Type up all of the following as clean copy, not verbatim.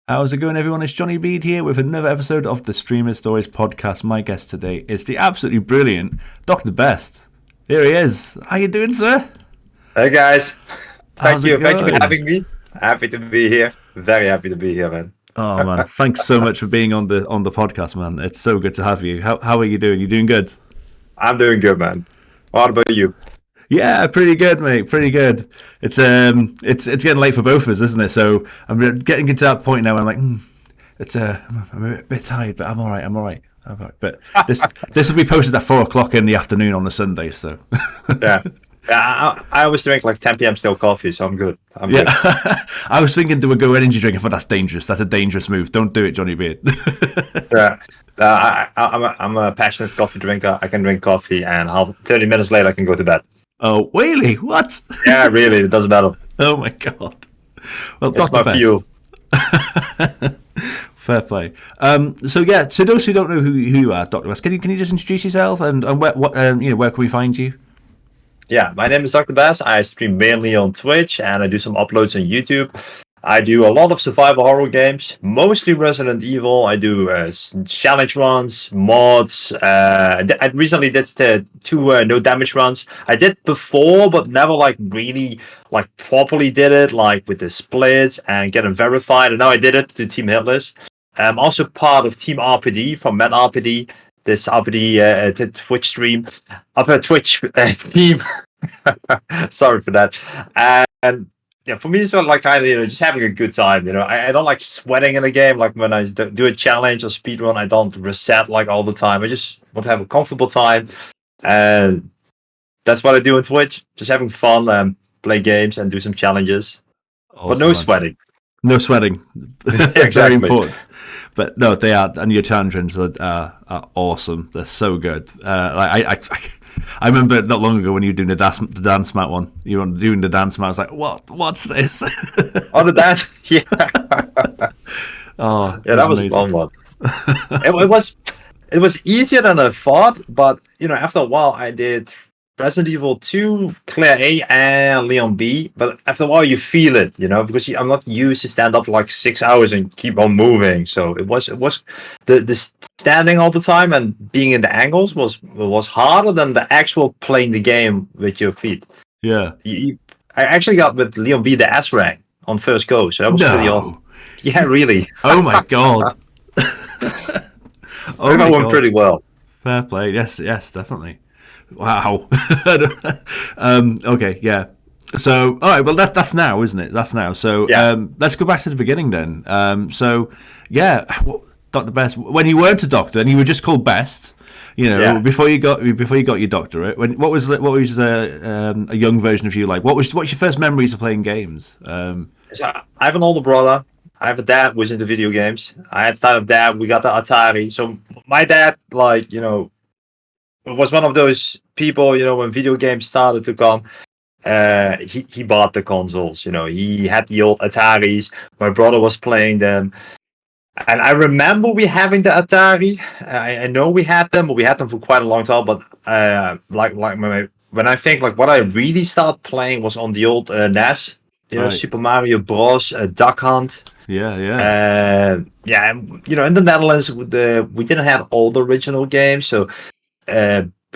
How's it going, everyone? It's Johnny Bede here with another episode of the Streamer Stories podcast. My guest today is the absolutely brilliant Dr. Best. Here he is. How you doing, sir? Hey guys, How's it thank you for going? having me. Happy to be here. Very happy to be here, man. Oh man, thanks so much for being on the podcast, man. It's so good to have you. How are you doing? You doing good? I'm doing good, man. What about you? Yeah, pretty good, mate. Pretty good. It's getting late for both of us, isn't it? So I'm getting to that point now. Where I'm like, I'm a bit tired, but I'm all right. I'm all right. But this will be posted at 4:00 in the afternoon on a Sunday. So Yeah, I always drink like 10 p.m. still coffee, so I'm good. yeah, I was thinking to go energy drink. I thought that's dangerous. That's a dangerous move. Don't do it, Johnny Beard. Yeah, I'm a passionate coffee drinker. I can drink coffee, and 30 minutes later I can go to bed. Oh, really? What? Yeah, really, it doesn't matter. Oh my god. Well, It's my Dr. fuel. Fair play. So those who don't know who you are, Dr. Best, can you just introduce yourself and where can we find you? Yeah, my name is DoctorBest. I stream mainly on Twitch, and I do some uploads on YouTube. I do a lot of survival horror games, mostly Resident Evil. I do challenge runs, mods. I recently did two no damage runs. I did before, but never really properly did it, like with the splits and get them verified. And now I did it to Team Hitless. I'm also part of Team RPD from Met RPD. This RPD Twitch stream of a Twitch team. Sorry for that. And yeah, for me, it's kind of just having a good time. I don't like sweating in a game. Like when I do a challenge or speed run, I don't reset all the time. I just want to have a comfortable time, and that's what I do on Twitch. Just having fun, play games, and do some challenges, but no sweating. No sweating. Exactly. Very important. But no, they are, and your challenges are awesome. They're so good. I remember not long ago when you were doing the dance mat one. You were doing the dance mat. I was like, what's this? Oh, the dance? Yeah. Oh, yeah, that was a fun one. It was easier than I thought, but after a while, I did Resident Evil 2, Claire A, and Leon B. But after a while, you feel it, because I'm not used to stand up 6 hours and keep on moving. So it was the standing all the time and being in the angles was harder than the actual playing the game with your feet. Yeah, I actually got with Leon B the S rank on first go, so that was pretty awesome. Yeah, really. Oh my god. I went pretty well. Fair play. Yes, definitely. Wow. Okay, yeah. So, all right. Well, that's now, isn't it? That's now. So, yeah. Let's go back to the beginning then. Dr. Best. When you weren't a doctor and you were just called Best, before you got your doctorate. What was a young version of you like? What's your first memories of playing games? So I have an older brother. I have a dad who was into video games. I had a dad. We got the Atari. So my dad, was one of those people, when video games started to come, he bought the consoles. He had the old Ataris. My brother was playing them, and I remember we having the Atari. I know we had them, but we had them for quite a long time. But when I think what I really started playing was on the old NES. Right. Super Mario Bros, Duck Hunt. Yeah. In the Netherlands, we didn't have all the original games, so.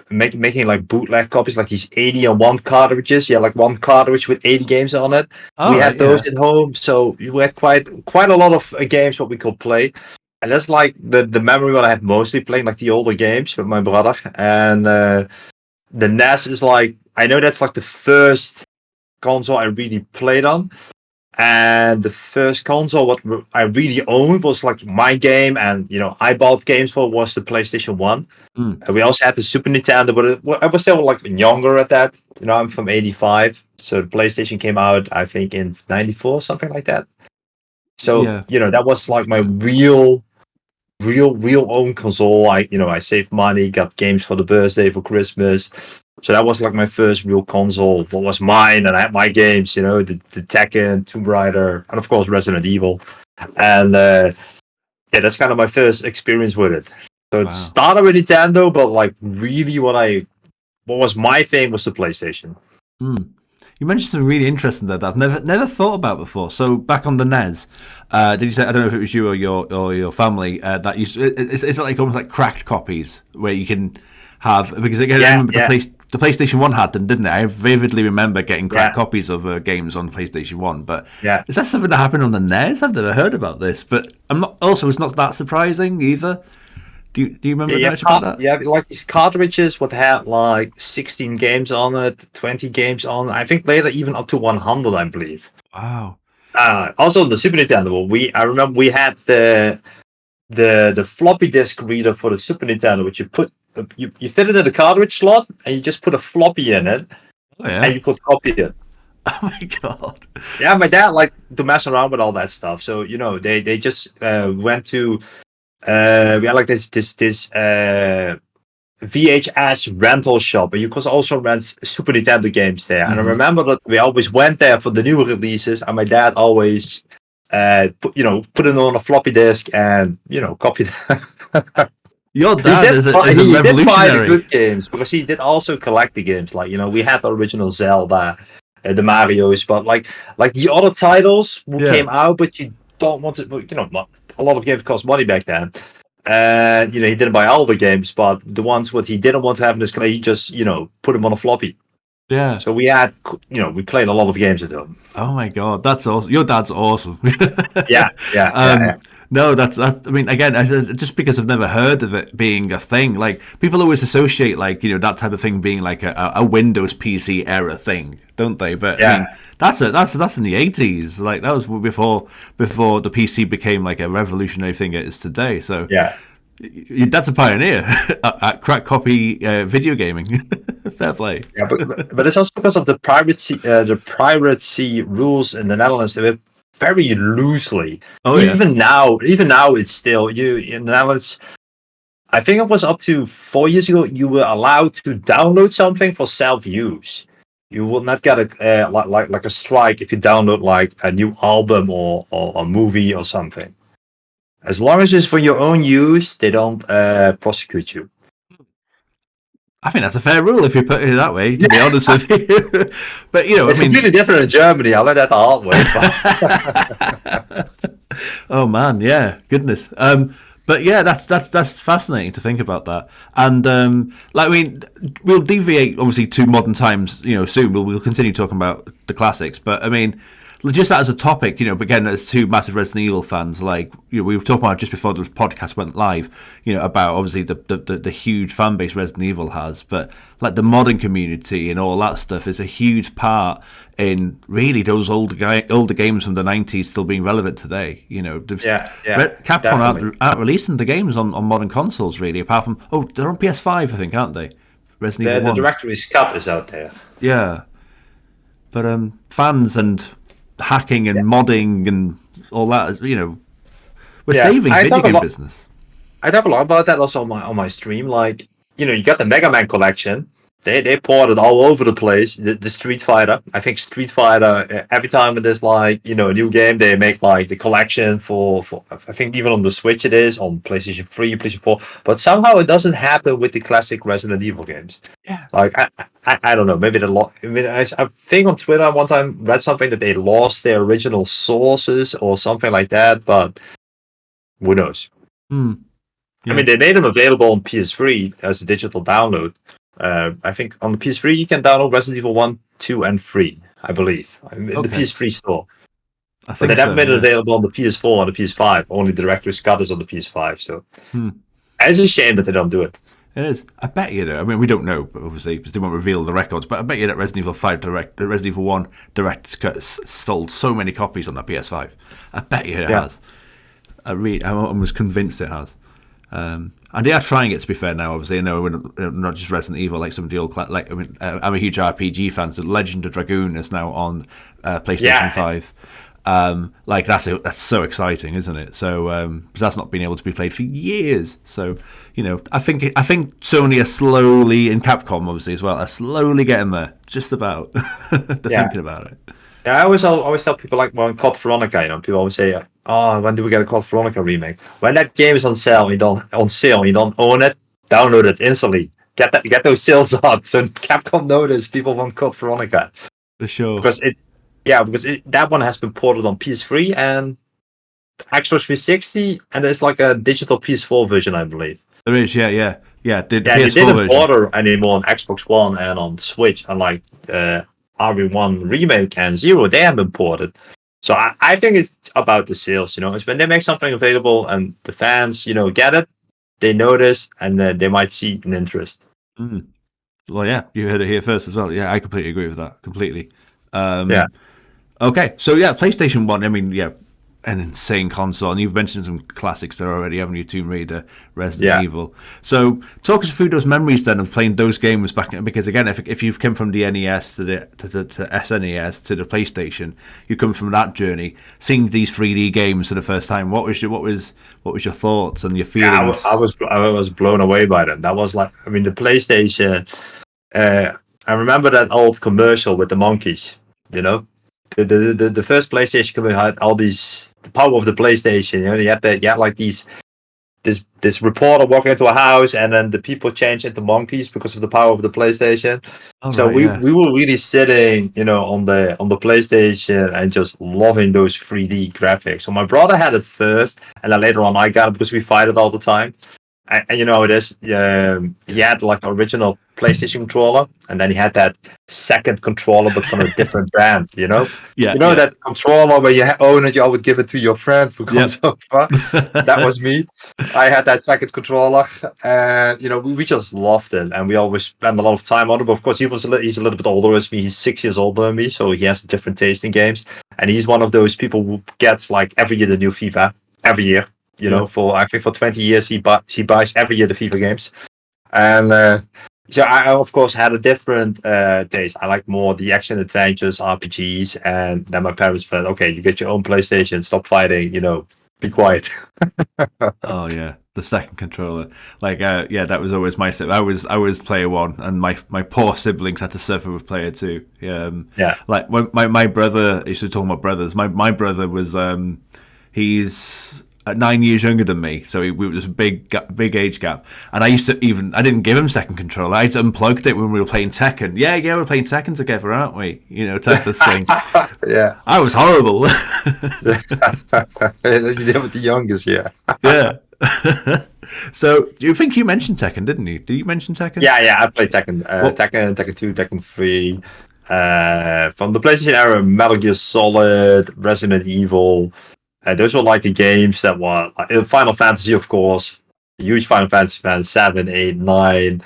Making bootleg copies, these 80 on one cartridges. Yeah, one cartridge with 80 games on it. We had those at home, so we had quite a lot of games what we could play. And that's the memory what I had mostly playing the older games with my brother. And the NES is I know that's the first console I really played on. And the first console what I really owned was my game, and I bought games for was the PlayStation 1. And we also had the Super Nintendo, but I was still younger at that. I'm from 85, so the PlayStation came out I think in 94, something like that. So that was my real own console. I saved money, got games for the birthday, for Christmas. So that was my first real console. What was mine, and I had my games, the Tekken, Tomb Raider, and of course Resident Evil. And that's kind of my first experience with it. So it started with Nintendo, but really what was my thing was the PlayStation. You mentioned something really interesting there that I've never thought about before. So back on the NES, did you say, I don't know if it was you or your family, that used to, it's like almost like cracked copies where you can have, because again, I remember the PlayStation 1 had them, didn't it? I vividly remember getting cracked copies of games on PlayStation 1. But is that something that happened on the NES? I've never heard about this, but it's not that surprising either. Do you remember much about that? Yeah, like these cartridges would have like 16 games on it, 20 games on. I think later even up to 100, I believe. Wow. Also, the Super Nintendo, I remember we had the floppy disk reader for the Super Nintendo, which you fit it in the cartridge slot, and you just put a floppy in it, and you could copy it. Oh my god! Yeah, my dad liked to mess around with all that stuff. So they just went to we had like this VHS rental shop, and you could also rent Super Nintendo games there. And I remember that we always went there for the new releases, and my dad always put it on a floppy disk and copy that. Your dad is a revolutionary. He did buy the good games because he did also collect the games. Like we had the original Zelda, the Mario's, but like the other titles came out, but you don't want to. A lot of games cost money back then, and he didn't buy all the games, but the ones what he didn't want to have in his collection, he just put them on a floppy. Yeah. So we had we played a lot of games with them. Oh my god, that's awesome! Your dad's awesome. Yeah. No, that's. I mean, again, just because I've never heard of it being a thing. Like people always associate, like that type of thing being like a Windows PC era thing, don't they? But I mean, that's in the 80s. Like that was before the PC became like a revolutionary thing it is today. So your dad's a pioneer at crack copy video gaming. Fair play. Yeah, but it's also because of the piracy rules in the Netherlands. They were very loosely. Even now, it's still in the Netherlands. I think it was up to 4 years ago. You were allowed to download something for self-use. You will not get a strike if you download like a new album or a movie or something. As long as it's for your own use, they don't prosecute you. I think that's a fair rule if you put it that way, to be honest with you. But it's completely different in Germany. I learned that the hard way. Oh man, yeah, goodness. But yeah, that's fascinating to think about that. And we'll deviate obviously to modern times. Soon we'll continue talking about the classics. But I mean, just that as a topic, but again, as two massive Resident Evil fans, like we were talking about just before the podcast went live, about obviously the huge fan base Resident Evil has, but like the modern community and all that stuff is a huge part in really those older games from the 90s still being relevant today. Capcom aren't releasing the games on modern consoles really, apart from they're on PS5, I think, aren't they? Resident Evil 1. The directory's cut is out there. Yeah, but fans and hacking and modding and all that, we're saving video game business. I talk a lot about that also on my stream. Like, you got the Mega Man collection. They poured it all over the place. The Street Fighter. I think Street Fighter, every time there's like, a new game, they make like the collection for I think even on the Switch it is, on PlayStation 3, PlayStation 4. But somehow it doesn't happen with the classic Resident Evil games. Yeah. Like, I don't know. Maybe I think on Twitter one time read something that they lost their original sources or something like that, but who knows? Yeah. I mean, they made them available on PS3 as a digital download. I think on the PS3 you can download Resident Evil 1, 2, and 3, I believe, in the PS3 store. But they never made it available on the PS4 and the PS5. Only the director's cut is on the PS5. So it's a shame that they don't do it. It is. I bet you, I mean, we don't know, obviously, because they won't reveal the records, but I bet you that Resident Evil 1 Director's Cut sold so many copies on the PS5. I bet you it has. I'm almost convinced it has. And they are trying it, to be fair. Now, obviously, I know we're not just Resident Evil, like some of the old, I'm a huge RPG fan. So Legend of Dragoon is now on PlayStation 5. That's so exciting, isn't it? So that's not been able to be played for years. So I think Sony are slowly, and Capcom obviously as well, are slowly getting there, just about. They're thinking about it. Yeah, I always tell people, like, when Code Veronica, people always say, when do we get a Code Veronica remake? When that game is on sale, you don't own it, download it instantly. Get those sales up. So Capcom notice people want Code Veronica. for sure. because that one has been ported on PS3 and Xbox 360, and there's like a digital PS4 version, I believe. There is, yeah. The Yeah, PS4 they didn't version. order anymore on Xbox One and on Switch, unlike RB1 Remake and Zero, they have been ported. So I think it's about the sales, it's when they make something available and the fans, get it, they notice, and then they might see an interest. Mm. Well, yeah, you heard it here first as well. Yeah, I completely agree with that. Completely. Yeah. Okay, so yeah, PlayStation 1, I mean, yeah, an insane console. And you've mentioned some classics there already, haven't you? Tomb Raider, Resident Evil. So talk us through those memories then of playing those games back, because again, if you've come from the NES to the SNES to the PlayStation, you come from that journey, seeing these 3D games for the first time. What was your thoughts and your feelings? Yeah, I was blown away by them. That was like, I mean, the PlayStation. I remember that old commercial with the monkeys. The first PlayStation commercial had all these, the power of the PlayStation. You had like this reporter walking into a house, and then the people change into monkeys because of the power of the PlayStation. We were really sitting, on the PlayStation and just loving those 3D graphics. So my brother had it first, and then later on I got it because we fight it all the time. And you know how it is. He had like the original PlayStation controller, and then he had that second controller, but from a different brand. That controller where you own it, you would give it to your friend who comes over. That was me. I had that second controller, and we just loved it, and we always spent a lot of time on it. But of course, he's a little bit older than me. He's 6 years older than me, so he has a different taste in games. And he's one of those people who gets like every year the new FIFA every year. I think for 20 years he buys every year the FIFA games, and so I of course had a different taste. I like more the action adventures, RPGs, and then my parents said, "Okay, you get your own PlayStation, stop fighting, be quiet." Oh yeah, the second controller, that was always my step. I was player one, and my poor siblings had to suffer with player two. Like when my brother, you should talk about brothers. My brother was he's 9 years younger than me, so we was a big age gap. And I didn't give him second controller. I unplugged it when we were playing Tekken. Yeah, we're playing Tekken together, aren't we? Type of thing. Yeah, I was horrible. You were the youngest, yeah. Yeah. So, do you think you mentioned Tekken, didn't you? Did you mention Tekken? Yeah, I played Tekken. Tekken 2, Tekken 3. From the PlayStation era, Metal Gear Solid, Resident Evil. Those were like the games that were Final Fantasy, of course. Huge Final Fantasy fan, 7, 8, 9.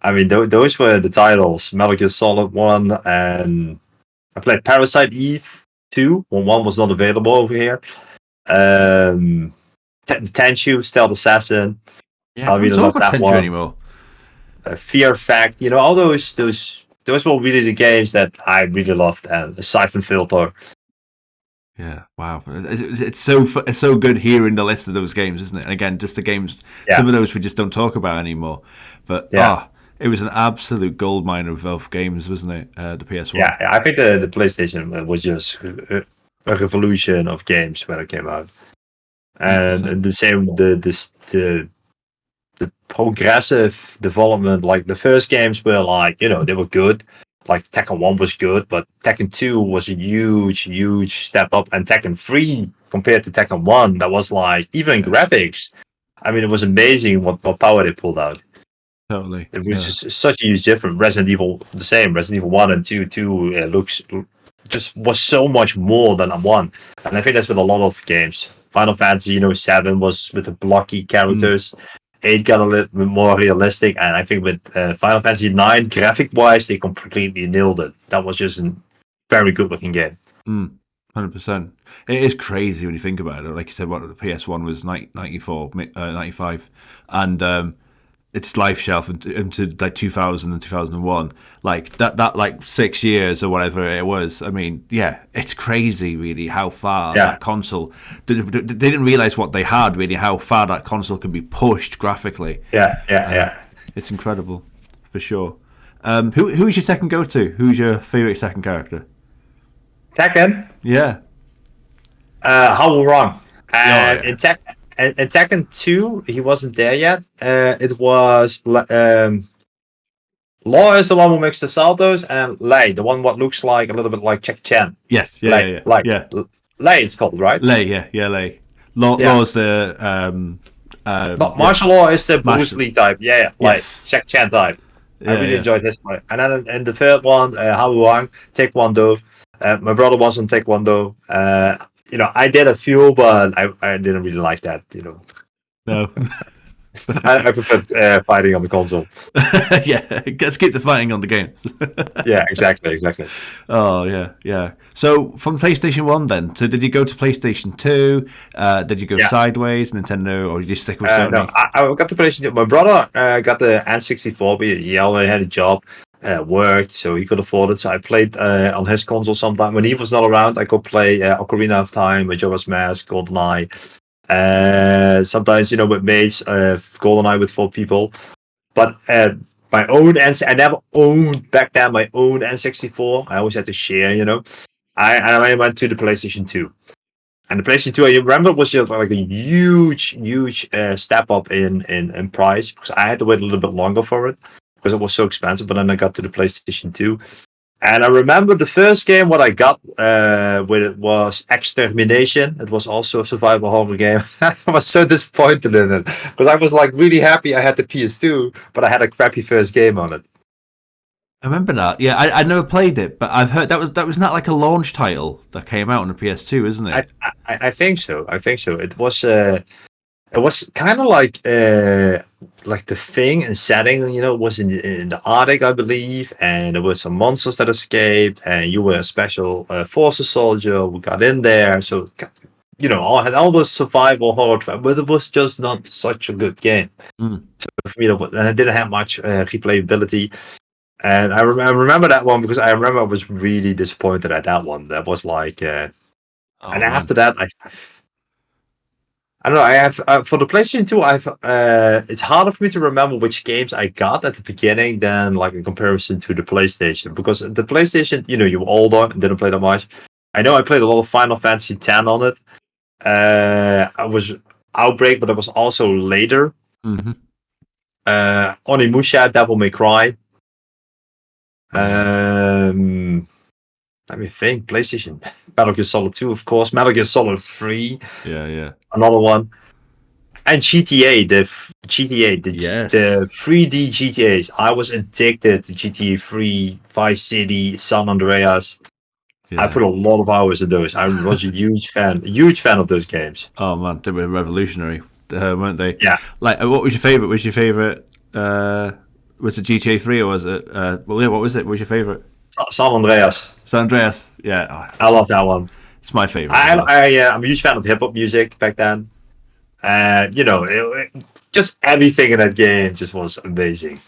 I mean, those were the titles. Metal Gear Solid 1, and I played Parasite Eve 2, when 1 was not available over here. Tenchu, Stealth Assassin. Yeah, I really love that Tenchu one anymore. Fear Fact, all those were really the games that I really loved. And the Siphon Filter. Yeah, wow. It's so good hearing the list of those games, isn't it? And again, just the games, some of those we just don't talk about anymore. But it was an absolute goldmine of games, wasn't it? The PS1. Yeah, I think the PlayStation was just a revolution of games when it came out. And the same, the progressive development, like the first games were like, they were good. Like Tekken 1 was good, but Tekken 2 was a huge step up, and Tekken 3 compared to Tekken 1, that was like, even in graphics, I mean, it was amazing what power they pulled out. Totally. It was just such a huge difference. Resident Evil, the same. Resident Evil 1 and 2 was so much more than 1. And I think that's with a lot of games. Final Fantasy, 7 was with the blocky characters. 8 got a little bit more realistic, and I think with Final Fantasy 9, graphic-wise, they completely nailed it. That was just a very good-looking game. 100%. It is crazy when you think about it. Like you said, what the PS1 was 95, and its life shelf into like 2000 and 2001. Like that like 6 years or whatever it was. I mean, it's crazy really how far that console. They didn't realize what they had really, how far that console could be pushed graphically. Yeah. It's incredible for sure. Who's your second go-to? Who's your favorite second character? Tekken. Yeah. How wrong? In Tekken 2, he wasn't there yet. It was Law is the one who makes the saltos, and Lei, the one what looks like a little bit like Jack Chan. Yes, Lei it's called, right? Lei, Lei. Law's the Not martial law is the Bruce Lee type. Like Jack Chan type. I really enjoyed this one. And then in the third one, Hao Wang, Taekwondo. My brother was on Taekwondo. I did a few, but I didn't really like that. No. I prefer fighting on the console. Yeah, let's keep the fighting on the games. Yeah, exactly. Oh, yeah. So from PlayStation 1 then, so did you go to PlayStation 2? Did you go sideways, Nintendo, or did you stick with Sony? No, I got the PlayStation 2. My brother got the N64, but he already had a job, worked, so he could afford it. So I played on his console sometime. When he was not around, I could play Ocarina of Time, Majora's Mask, GoldenEye. Sometimes with mates, GoldenEye with 4 people, but my own I never owned back then my own N64. I always had to share. I went to the PlayStation 2, and the PlayStation 2 I remember was just like a huge step up in price, because I had to wait a little bit longer for it because it was so expensive. But then I got to the PlayStation 2. And I remember the first game what I got with it was Extermination. It was also a survival horror game. I was so disappointed in it because I was like really happy I had the PS2, but I had a crappy first game on it. I remember that. Yeah, I never played it, but I've heard that was not like a launch title that came out on the PS2, isn't it? I think so. It was kind of like the thing and setting, it was in the Arctic, I believe, and there were some monsters that escaped, and you were a special forces soldier who got in there. So, I had all those survival horror, but it was just not such a good game. Mm. So for me, and it didn't have much replayability. And I remember that one because I remember I was really disappointed at that one. That was like, and after that, I don't know. I have for the PlayStation 2. It's harder for me to remember which games I got at the beginning than like in comparison to the PlayStation, because the PlayStation, you were older and didn't play that much. I know I played a lot of Final Fantasy X on it. I was Outbreak, but it was also later. Mm-hmm. Onimusha, Devil May Cry. Let me think. PlayStation, Metal Gear Solid 2, of course. Metal Gear Solid 3. Yeah. Another one. And GTA, the 3D GTAs. I was addicted to GTA 3, Vice City, San Andreas. Yeah. I put a lot of hours in those. I was a huge fan of those games. Oh man, they were revolutionary, weren't they? Yeah. Like, what was your favorite? Was your favorite? Was it GTA 3 or was it? What was it? What was your favorite? San Andreas. Yeah. Oh, I love that one. It's my favorite. I'm a huge fan of hip hop music back then. Just everything in that game just was amazing.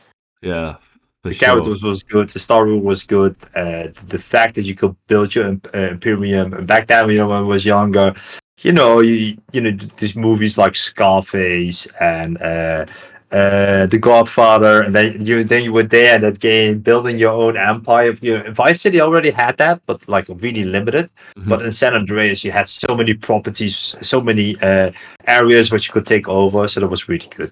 Yeah. The characters was good. The story was good. The fact that you could build your Imperium. And back then, when I was younger, these movies like Scarface and The Godfather, and then you were there in that game building your own empire. Vice City already had that, but like really limited. Mm-hmm. But in San Andreas, you had so many properties, so many areas which you could take over. So that was really good.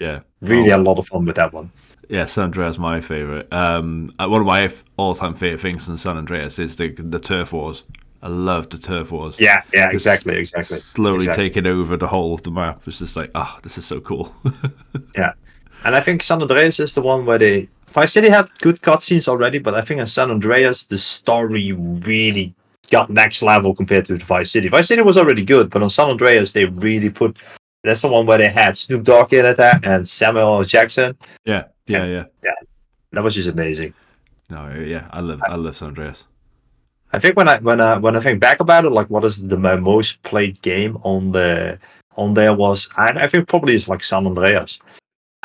Yeah, really had a lot of fun with that one. Yeah, San Andreas is my favorite. One of my all-time favorite things in San Andreas is the turf wars. I love the turf wars. Yeah, exactly. Slowly taking over the whole of the map. It's just like, this is so cool. Yeah, and I think San Andreas is the one where Vice City had good cutscenes already, but I think in San Andreas the story really got next level compared to Vice City. Vice City was already good, but on San Andreas they really put. That's the one where they had Snoop Dogg in it and Samuel L. Jackson. Yeah. That was just amazing. No, yeah, I love San Andreas. I think when I think back about it, like what is my most played game on there was I think probably it's like San Andreas.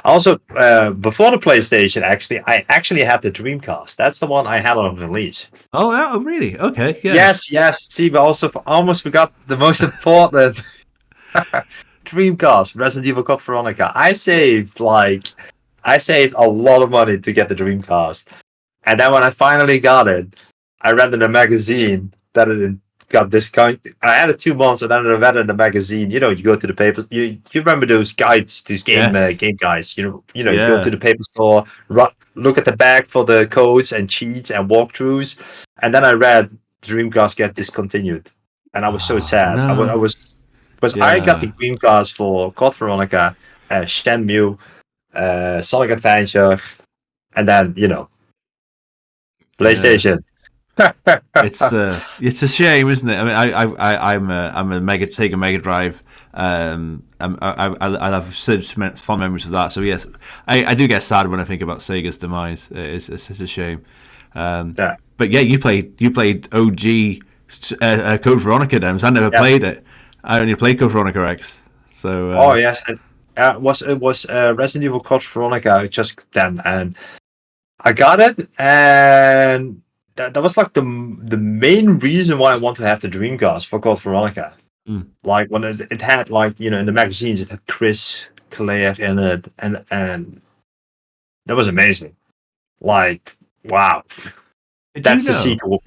Also, before the PlayStation, I actually had the Dreamcast. That's the one I had on release. Oh, yeah, really? Okay, yeah. Yes. See, but also almost forgot the most important Dreamcast, Resident Evil Code Veronica. I saved a lot of money to get the Dreamcast, and then when I finally got it, I read in a magazine that it got discount. I had it 2 months, and then I read it in the magazine. You go to the paper. You remember those guides, these game guides. You go to the paper store, look at the back for the codes and cheats and walkthroughs, and then I read Dreamcast get discontinued, and I was so sad. No. I was because I got the Dreamcast for Code Veronica, Shenmue, Sonic Adventure, and then PlayStation. It's a shame, isn't it? I mean, I'm a Sega Mega Drive. I have such fond memories of that. So yes, I do get sad when I think about Sega's demise. It's a shame. But yeah, you played OG Code Veronica games. I never played it. I only played Code Veronica X. So yes, it was Resident Evil Code Veronica just then, and I got it, and that was like the main reason why I wanted to have the Dreamcast for Code Veronica. Like when it had in the magazines it had Chris, Claire in it, and that was amazing. Like wow, that's the sequel.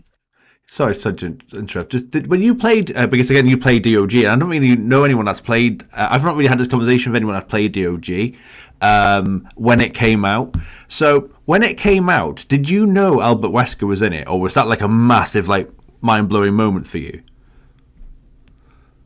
Sorry to interrupt. When you played, because again you played DOG, and I don't really know anyone that's played. I've not really had this conversation with anyone that played DOG when it came out. So when it came out, did you know Albert Wesker was in it, or was that like a massive, like, mind-blowing moment for you?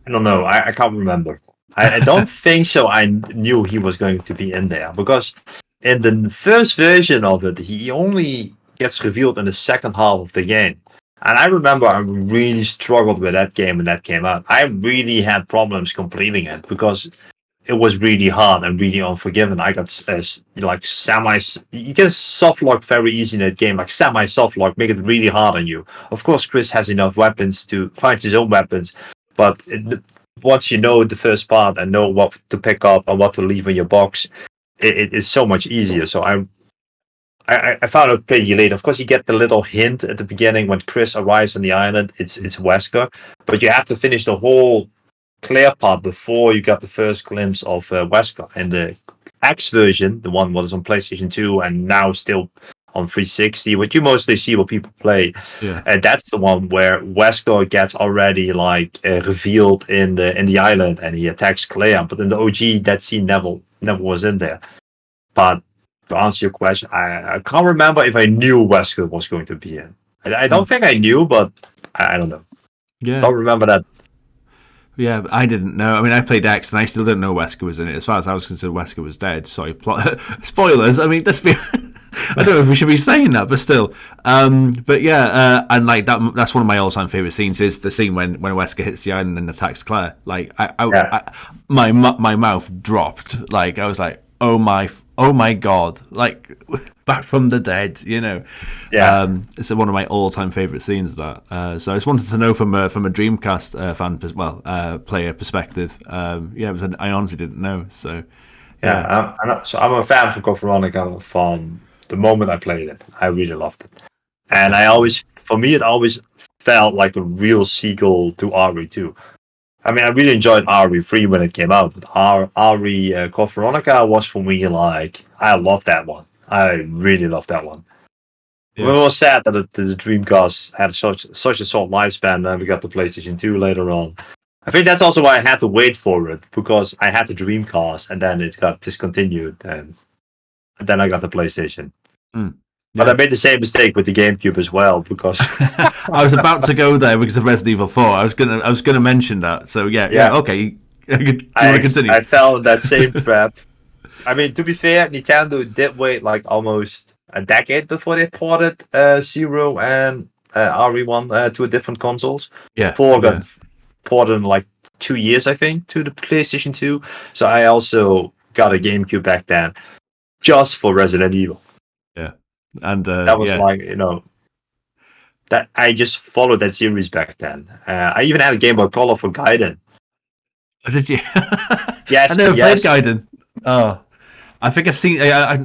I don't know. I can't remember. I don't think so. I knew he was going to be in there because in the first version of it, he only gets revealed in the second half of the game. And I remember I really struggled with that game when that came out. I really had problems completing it because it was really hard and really unforgiving. I got you can soft lock very easy in that game, like semi soft lock, make it really hard on you. Of course, Chris has enough weapons to find his own weapons, but once you know the first part and know what to pick up and what to leave in your box, it is so much easier. So I found out pretty late. Of course, you get the little hint at the beginning when Chris arrives on the island. It's Wesker, but you have to finish the whole Claire part before you got the first glimpse of Wesker. And the X version, the one that is on PlayStation 2 and now still on 360, what you mostly see what people play, and that's the one where Wesker gets already revealed in the island and he attacks Claire. But in the OG, that scene never was in there. But to answer your question, I can't remember if I knew Wesker was going to be in. I don't think I knew, but I don't know. Yeah, don't remember that. Yeah, I didn't know. I mean, I played X, and I still didn't know Wesker was in it. As far as I was concerned, Wesker was dead. Sorry, spoilers. I mean, let's be. I don't know if we should be saying that, but still. But yeah, and like that's one of my all-time favorite scenes is the scene when Wesker hits the island and attacks Claire. Like, my mouth dropped. Like, I was like, oh my god, like back from the dead, it's one of my all-time favorite scenes. So I just wanted to know from a Dreamcast fan player perspective. I honestly didn't know. So I'm a fan of Code Veronica from the moment I played it. I really loved it, and it always felt like a real sequel to RE2. I mean, I really enjoyed RE3 when it came out, but RE Code Veronica was for me I love that one. I really love that one. Yeah. It was sad that the Dreamcast had such a short lifespan, then we got the PlayStation 2 later on. I think that's also why I had to wait for it, because I had the Dreamcast and then it got discontinued, and then I got the PlayStation. But I made the same mistake with the GameCube as well, because I was about to go there because of Resident Evil 4. I was gonna mention that. So okay. I continue. I fell in that same trap. I mean, to be fair, Nintendo did wait almost a decade before they ported Zero and RE1 to a different consoles. Yeah. 4 got ported in 2 years, I think, to the PlayStation 2. So I also got a GameCube back then, just for Resident Evil. Yeah. And that was that I just followed that series back then. I even had a Game Boy Color for Gaiden. Oh, did you? Yes, I never played Gaiden. Oh, I think I've seen. I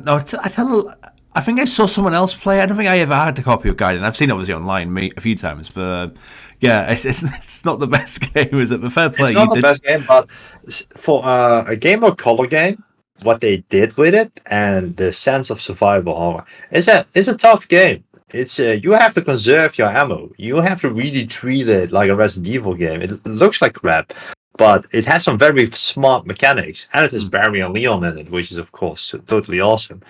think I saw someone else play. I don't think I ever had a copy of Gaiden. I've seen it obviously online a few times, but it's not the best game, is it? But fair play. It's not the best game, but for a Game Boy Color game, what they did with it and the sense of survival horror is a tough game. it's you have to conserve your ammo. You have to really treat it like a Resident Evil game. It looks like crap, but it has some very smart mechanics, and it has Barry and Leon in it, which is of course totally awesome.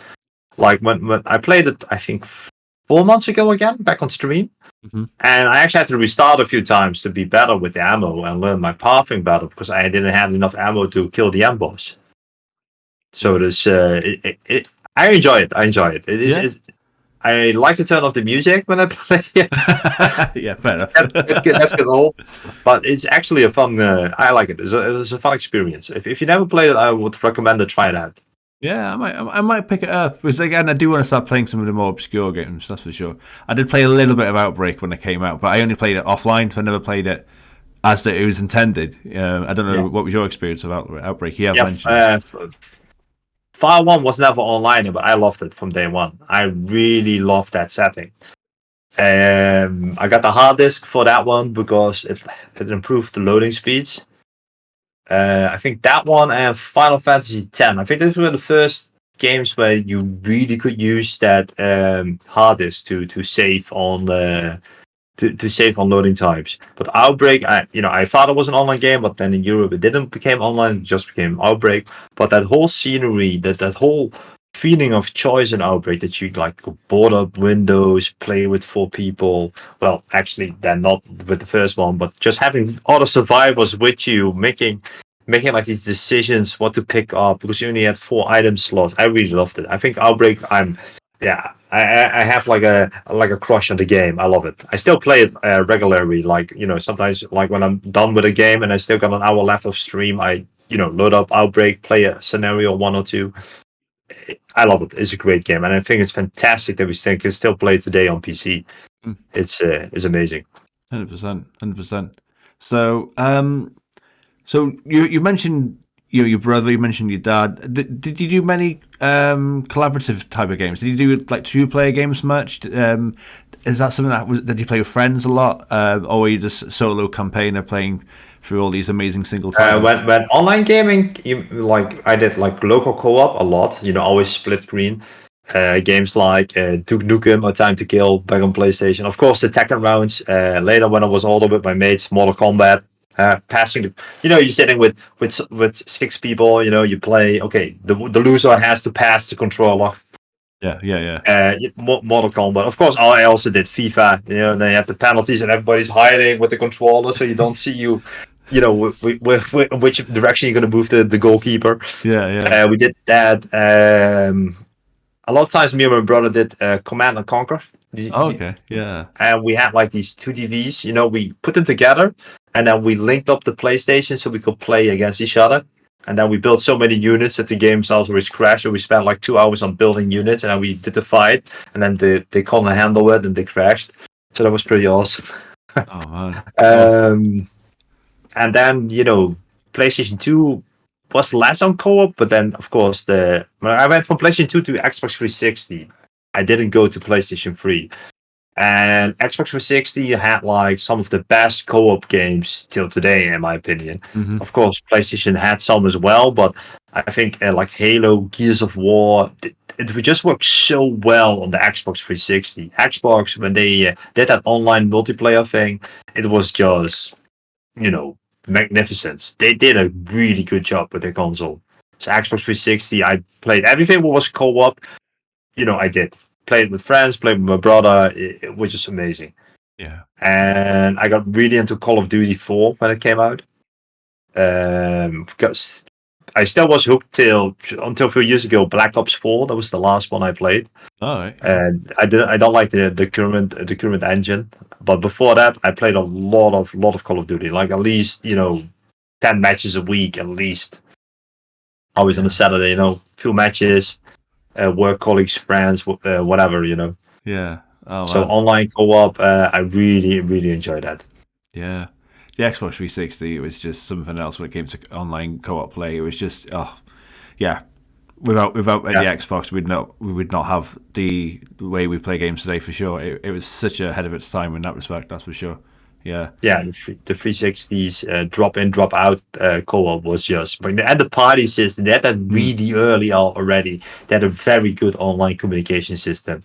Like when I played it, I think 4 months ago again, back on stream, and I actually had to restart a few times to be better with the ammo and learn my pathing better because I didn't have enough ammo to kill the end boss. So this, I enjoy it. I enjoy it. I like to turn off the music when I play it. Yeah, fair enough. That's good all. But it's actually a fun. I like it. It's a fun experience. If you never played it, I would recommend to try it out. Yeah, I might pick it up because again, I do want to start playing some of the more obscure games. That's for sure. I did play a little bit of Outbreak when it came out, but I only played it offline, so I never played it as it was intended. I don't know what was your experience of Outbreak. You have mentioned. Fire 1 was never online, but I loved it from day one. I really loved that setting. I got the hard disk for that one because it improved the loading speeds. I think that one and Final Fantasy X. I think those were the first games where you really could use that hard disk to save on to save on loading times. But Outbreak, I thought it was an online game, but then in Europe it didn't become online, it just became Outbreak. But that whole scenery, that whole feeling of choice in Outbreak, that you like board up windows, play with 4 people. Well, actually, then not with the first one, but just having other survivors with you, making like these decisions what to pick up because you only had 4 item slots. I really loved it. I think Outbreak, I have like a crush on the game. I love it. I still play it regularly. Like sometimes like when I'm done with a game and I still got an hour left of stream, I load up Outbreak, play a scenario 1 or 2. I love it. It's a great game, and I think it's fantastic that we can still play it today on PC. It's amazing. 100%. So so you mentioned your brother, you mentioned your dad. Did you do many collaborative type of games? Did you do like 2-player games much? Is that something that you play with friends a lot, or were you just solo campaigner playing through all these amazing single titles? When online gaming, I did like local co-op a lot. Always split screen. Games like Duke Nukem or Time to Kill back on PlayStation. Of course, the Tekken rounds. Later, when I was older with my mates, Mortal Kombat. Passing you're sitting with 6 people. You play. Okay, the loser has to pass the controller. Yeah. Mortal Kombat. Of course, I also did FIFA. They have the penalties and everybody's hiding with the controller, so you don't see which direction you're going to move the goalkeeper. Yeah. We did that. A lot of times, me and my brother did Command and Conquer. Okay. Yeah. And we had like these 2 TVs. We put them together, and then we linked up the PlayStation so we could play against each other. And then we built so many units that the games always crashed. So we spent like 2 hours on building units, and then we did the fight, and then they couldn't handle it and they crashed. So that was pretty awesome. Oh man. And then PlayStation 2 was less on co-op, but then of course when I went from PlayStation 2 to Xbox 360, I didn't go to PlayStation 3. And Xbox 360 had like some of the best co-op games till today, in my opinion. Of course, PlayStation had some as well, but I think like Halo, Gears of War, it just worked so well on the Xbox 360. Xbox, when they did that online multiplayer thing, it was just, magnificent. They did a really good job with the console. So Xbox 360, I played everything what was co-op. I did. Played with friends, played with my brother. It was just amazing. Yeah. And I got really into Call of Duty 4 when it came out. Because I still was hooked until a few years ago. Black Ops 4, that was the last one I played. All right. And I don't like the current engine. But before that, I played a lot of Call of Duty, like at least 10 matches a week at least. Always on a Saturday, few matches. Work colleagues, friends, whatever, Yeah. Oh, so online co-op, I really, really enjoy that. Yeah. The Xbox 360, it was just something else when it came to online co-op play. It was just, without the Xbox, we would not have the way we play games today for sure. It was such ahead of its time in that respect, that's for sure. Yeah. Yeah, the 360s drop in, drop out co-op was just, and the party system, they had that really early already. They had a very good online communication system.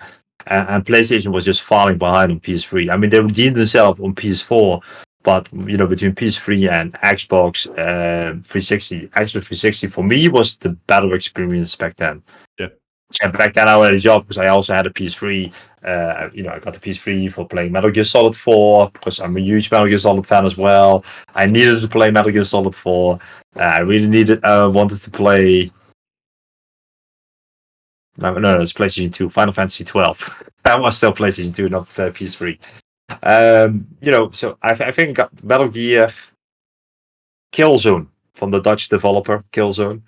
and PlayStation was just falling behind on PS3. I mean, they redeemed themselves on PS4, but between PS3 and Xbox 360, Xbox 360 for me was the better experience back then. Yeah. And back then I had a job because I also had a PS3. I got the PS3 for playing Metal Gear Solid 4 because I'm a huge Metal Gear Solid fan as well. I needed to play Metal Gear Solid 4. I really wanted to play. No, it's PlayStation 2, Final Fantasy 12. That was still PlayStation 2, not PS3. So I think I got Metal Gear Killzone from the Dutch developer Killzone.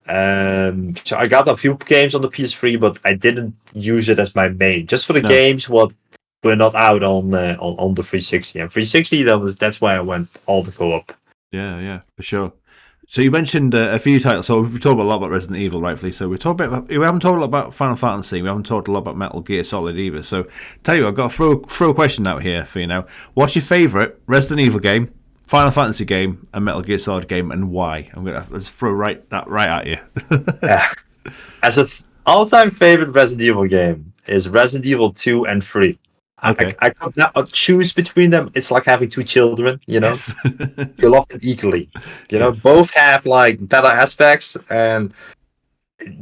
So I got a few games on the PS3, but I didn't use it as my main. Just for the games what were not out on the 360 and 360. That's why I went all the co-op. Yeah, for sure. So you mentioned a few titles. So we've talked a lot about Resident Evil, rightfully. So we haven't talked a lot about Final Fantasy. We haven't talked a lot about Metal Gear Solid either. So tell you what, I've got to throw a question out here for you now. What's your favourite Resident Evil game, Final Fantasy game, and Metal Gear Solid game, and why? Let's throw that right at you. Yeah. As an all-time favorite Resident Evil game is Resident Evil 2 and 3. Okay. I could not choose between them. It's like having two children, Yes. You love them equally. Yes. Both have like better aspects, and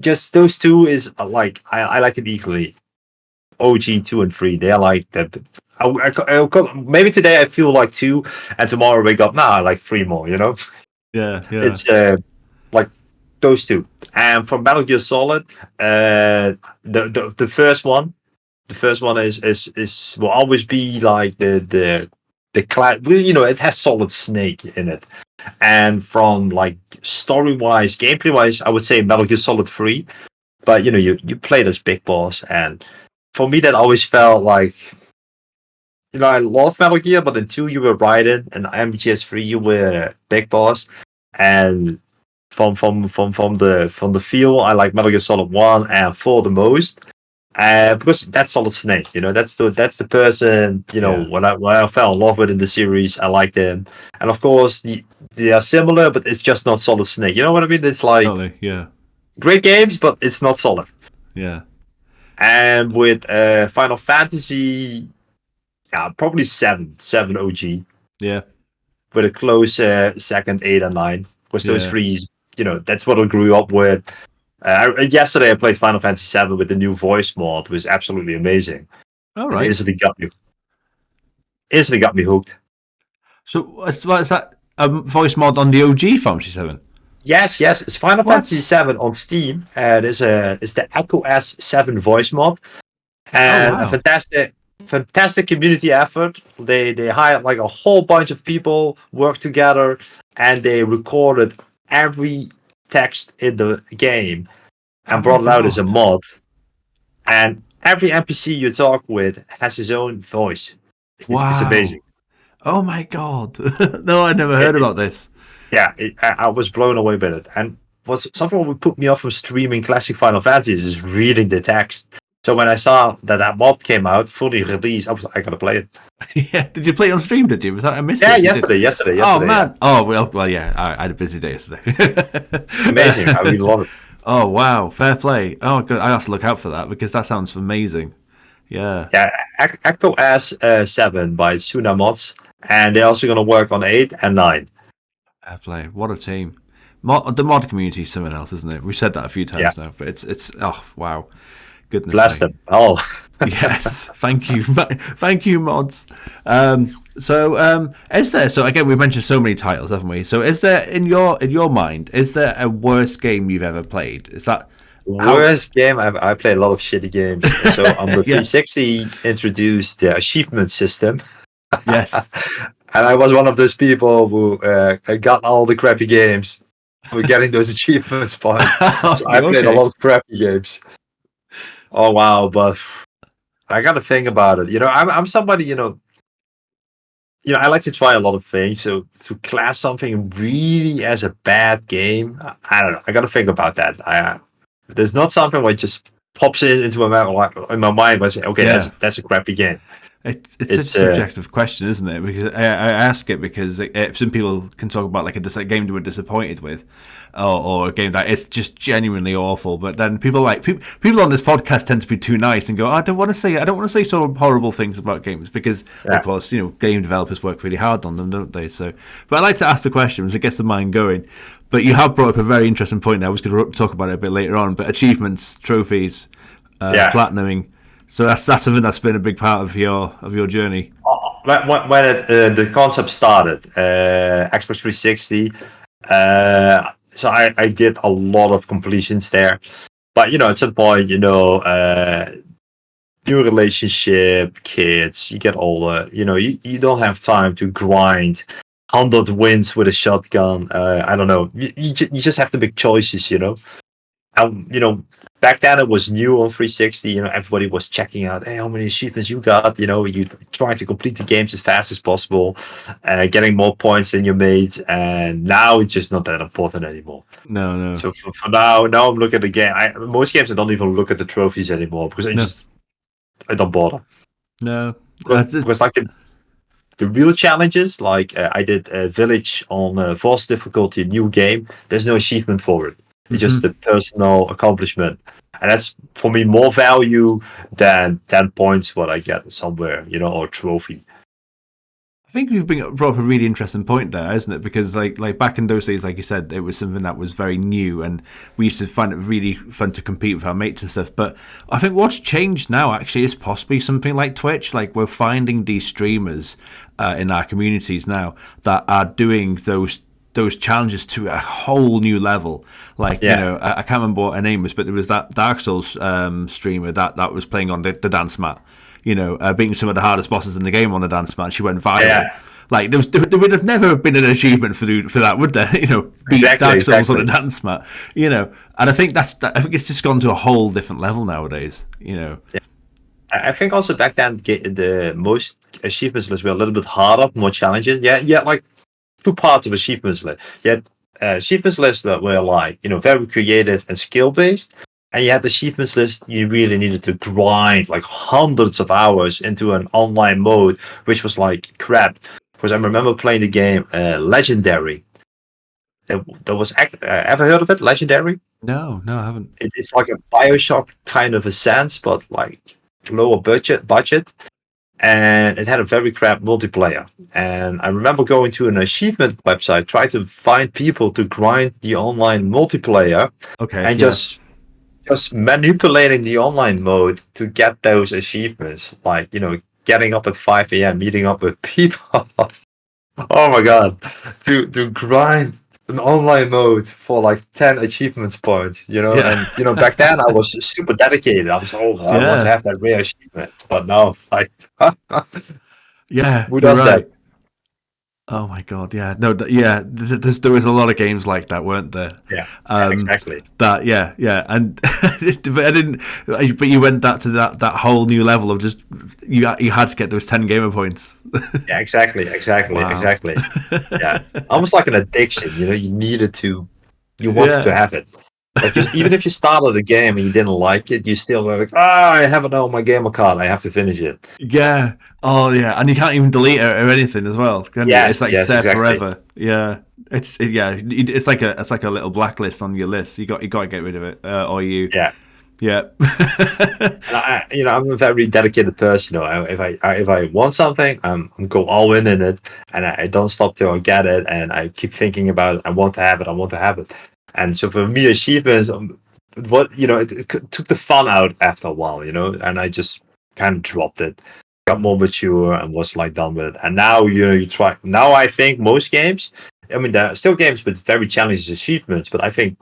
just those two is like I like them equally. OG 2 and 3, they're like the. Maybe today I feel like 2, and tomorrow I wake up. I like 3 more. Yeah. It's like those two. And for Metal Gear Solid, the first one. The first one is will always be like the class. It has Solid Snake in it, and from like story wise, gameplay wise, I would say Metal Gear Solid 3. But you played as Big Boss, and for me that always felt like I love Metal Gear, but in 2 you were Raiden, and MGS3 you were Big Boss, and from the feel, I like Metal Gear Solid 1 and 4 the most. Because that's Solid Snake, that's the person, when I fell in love with in the series, I liked him, and of course they are similar, but it's just not Solid Snake. You know what I mean? It's like great games, but it's not solid. Yeah. And with Final Fantasy, probably 7 OG. Yeah. With a close second 8 and 9, because those three, that's what I grew up with. Yesterday I played Final Fantasy VII with the new voice mod. It was absolutely amazing. All right. It instantly got me hooked. So is that a voice mod on the OG Final Fantasy VII? Yes. It's Final Fantasy VII on Steam. It's the Echo S7 voice mod, and a fantastic community effort. They hired like a whole bunch of people, worked together, and they recorded every text in the game and brought it out as a mod, and every NPC you talk with has his own voice. It's amazing. Oh my god. No, I never heard about this. Yeah, I was blown away by it, and something that put me off from streaming classic Final Fantasy is reading the text. So when I saw that mod came out fully released, I was like, I gotta play it. Yeah, did you play it on stream? Did you? I missed it. Yeah, yesterday. Oh man! Oh well, yeah. I had a busy day yesterday. Amazing! I really love it. Oh wow! Fair play. Oh god, I have to look out for that because that sounds amazing. Yeah. Yeah, Ecto S7 by Suna Mods, and they're also gonna work on 8 and 9. Fair play. What a team! The mod community is something else, isn't it? We've said that a few times now, but it's oh wow. Goodness bless them. Oh yes, thank you mods. Is there, so again, we've mentioned so many titles, haven't we? So is there in your mind, is there a worst game you've ever played? Is that worst game? I played a lot of shitty games. So on the 360 introduced the achievement system. Yes. And I was one of those people who got all the crappy games for getting those achievements points. So I played a lot of crappy games. Oh wow, but I gotta think about it. I'm somebody, I like to try a lot of things. So to class something really as a bad game, I don't know. I gotta think about that. There's not something where it just pops into my mind. Where I say, okay, that's a crappy game. It's such a subjective question, isn't it? Because I ask it because some people can talk about like a game they were disappointed with, or a game that is just genuinely awful. But then people on this podcast tend to be too nice and go, I don't want to say sort of horrible things about games because of course game developers work really hard on them, don't they? So, but I like to ask the questions; it gets the mind going. But you have brought up a very interesting point. I was going to talk about it a bit later on. But achievements, trophies, platinuming. So that's something that's been a big part of your journey. When the concept started, Xbox 360, so I did a lot of completions there. But at some point, new relationship, kids, you get older. You don't have time to grind 100 wins with a shotgun. I don't know. You just have to make choices. And back then it was new on 360. Everybody was checking out, hey, how many achievements you got. You trying to complete the games as fast as possible, getting more points than your mates. And now it's just not that important anymore. No. So for now I'm looking at the game. Most games I don't even look at the trophies anymore because I don't bother. No, because like the real challenges, like I did Village on Force difficulty, new game. There's no achievement for it. It's just a personal accomplishment. And that's, for me, more value than 10 points what I get somewhere, or trophy. I think you've brought up a really interesting point there, isn't it? Because like back in those days, like you said, it was something that was very new, and we used to find it really fun to compete with our mates and stuff. But I think what's changed now actually is possibly something like Twitch. Like we're finding these streamers in our communities now that are doing those challenges to a whole new level. Like, I can't remember what her name was, but there was that Dark Souls streamer that was playing on the dance mat, beating some of the hardest bosses in the game on the dance mat. She went viral. Yeah. Like there would have never been an achievement for that, would there? Beat Dark Souls on the dance mat. And I think I think it's just gone to a whole different level nowadays. Yeah. I think also back then the most achievements lists were a little bit harder, more challenging. Yeah, like two parts of achievements list. You had achievements lists that were like, very creative and skill based. And you had the achievements list you really needed to grind like hundreds of hours into an online mode, which was like crap. Because I remember playing the game Legendary. There was ever heard of it? Legendary? No, I haven't. It's like a BioShock kind of a sense, but like lower budget. And it had a very crap multiplayer. And I remember going to an achievement website, trying to find people to grind the online multiplayer, and just manipulating the online mode to get those achievements. Like, getting up at 5 a.m., meeting up with people. Oh my god, to grind an online mode for like 10 achievements points, and back then I was super dedicated. I was I want to have that rare achievement, but now like who does that? Oh my god, yeah, no, there was a lot of games like that, weren't there? Yeah, exactly. That, and but I didn't. But you went to that whole new level of just you had to get those 10 gamer points. Yeah, exactly. Yeah, almost like an addiction. You needed to, you wanted to have it. Like even if you started a game and you didn't like it, you still were like, I have it on my gamer card. I have to finish it. Yeah. Oh yeah, and you can't even delete it or anything as well. It's like it's there forever. Yeah. It's like a little blacklist on your list. You got to get rid of it, or you. Yeah. Yeah. And I'm a very dedicated person. If I want something, I'm go all in it, and I don't stop till I get it, and I keep thinking about it. I want to have it. And so for me, achievements, it took the fun out after a while, and I just kind of dropped it, got more mature, and was like done with it. And now, you try. Now I think most games, I mean, there are still games with very challenging achievements, but I think,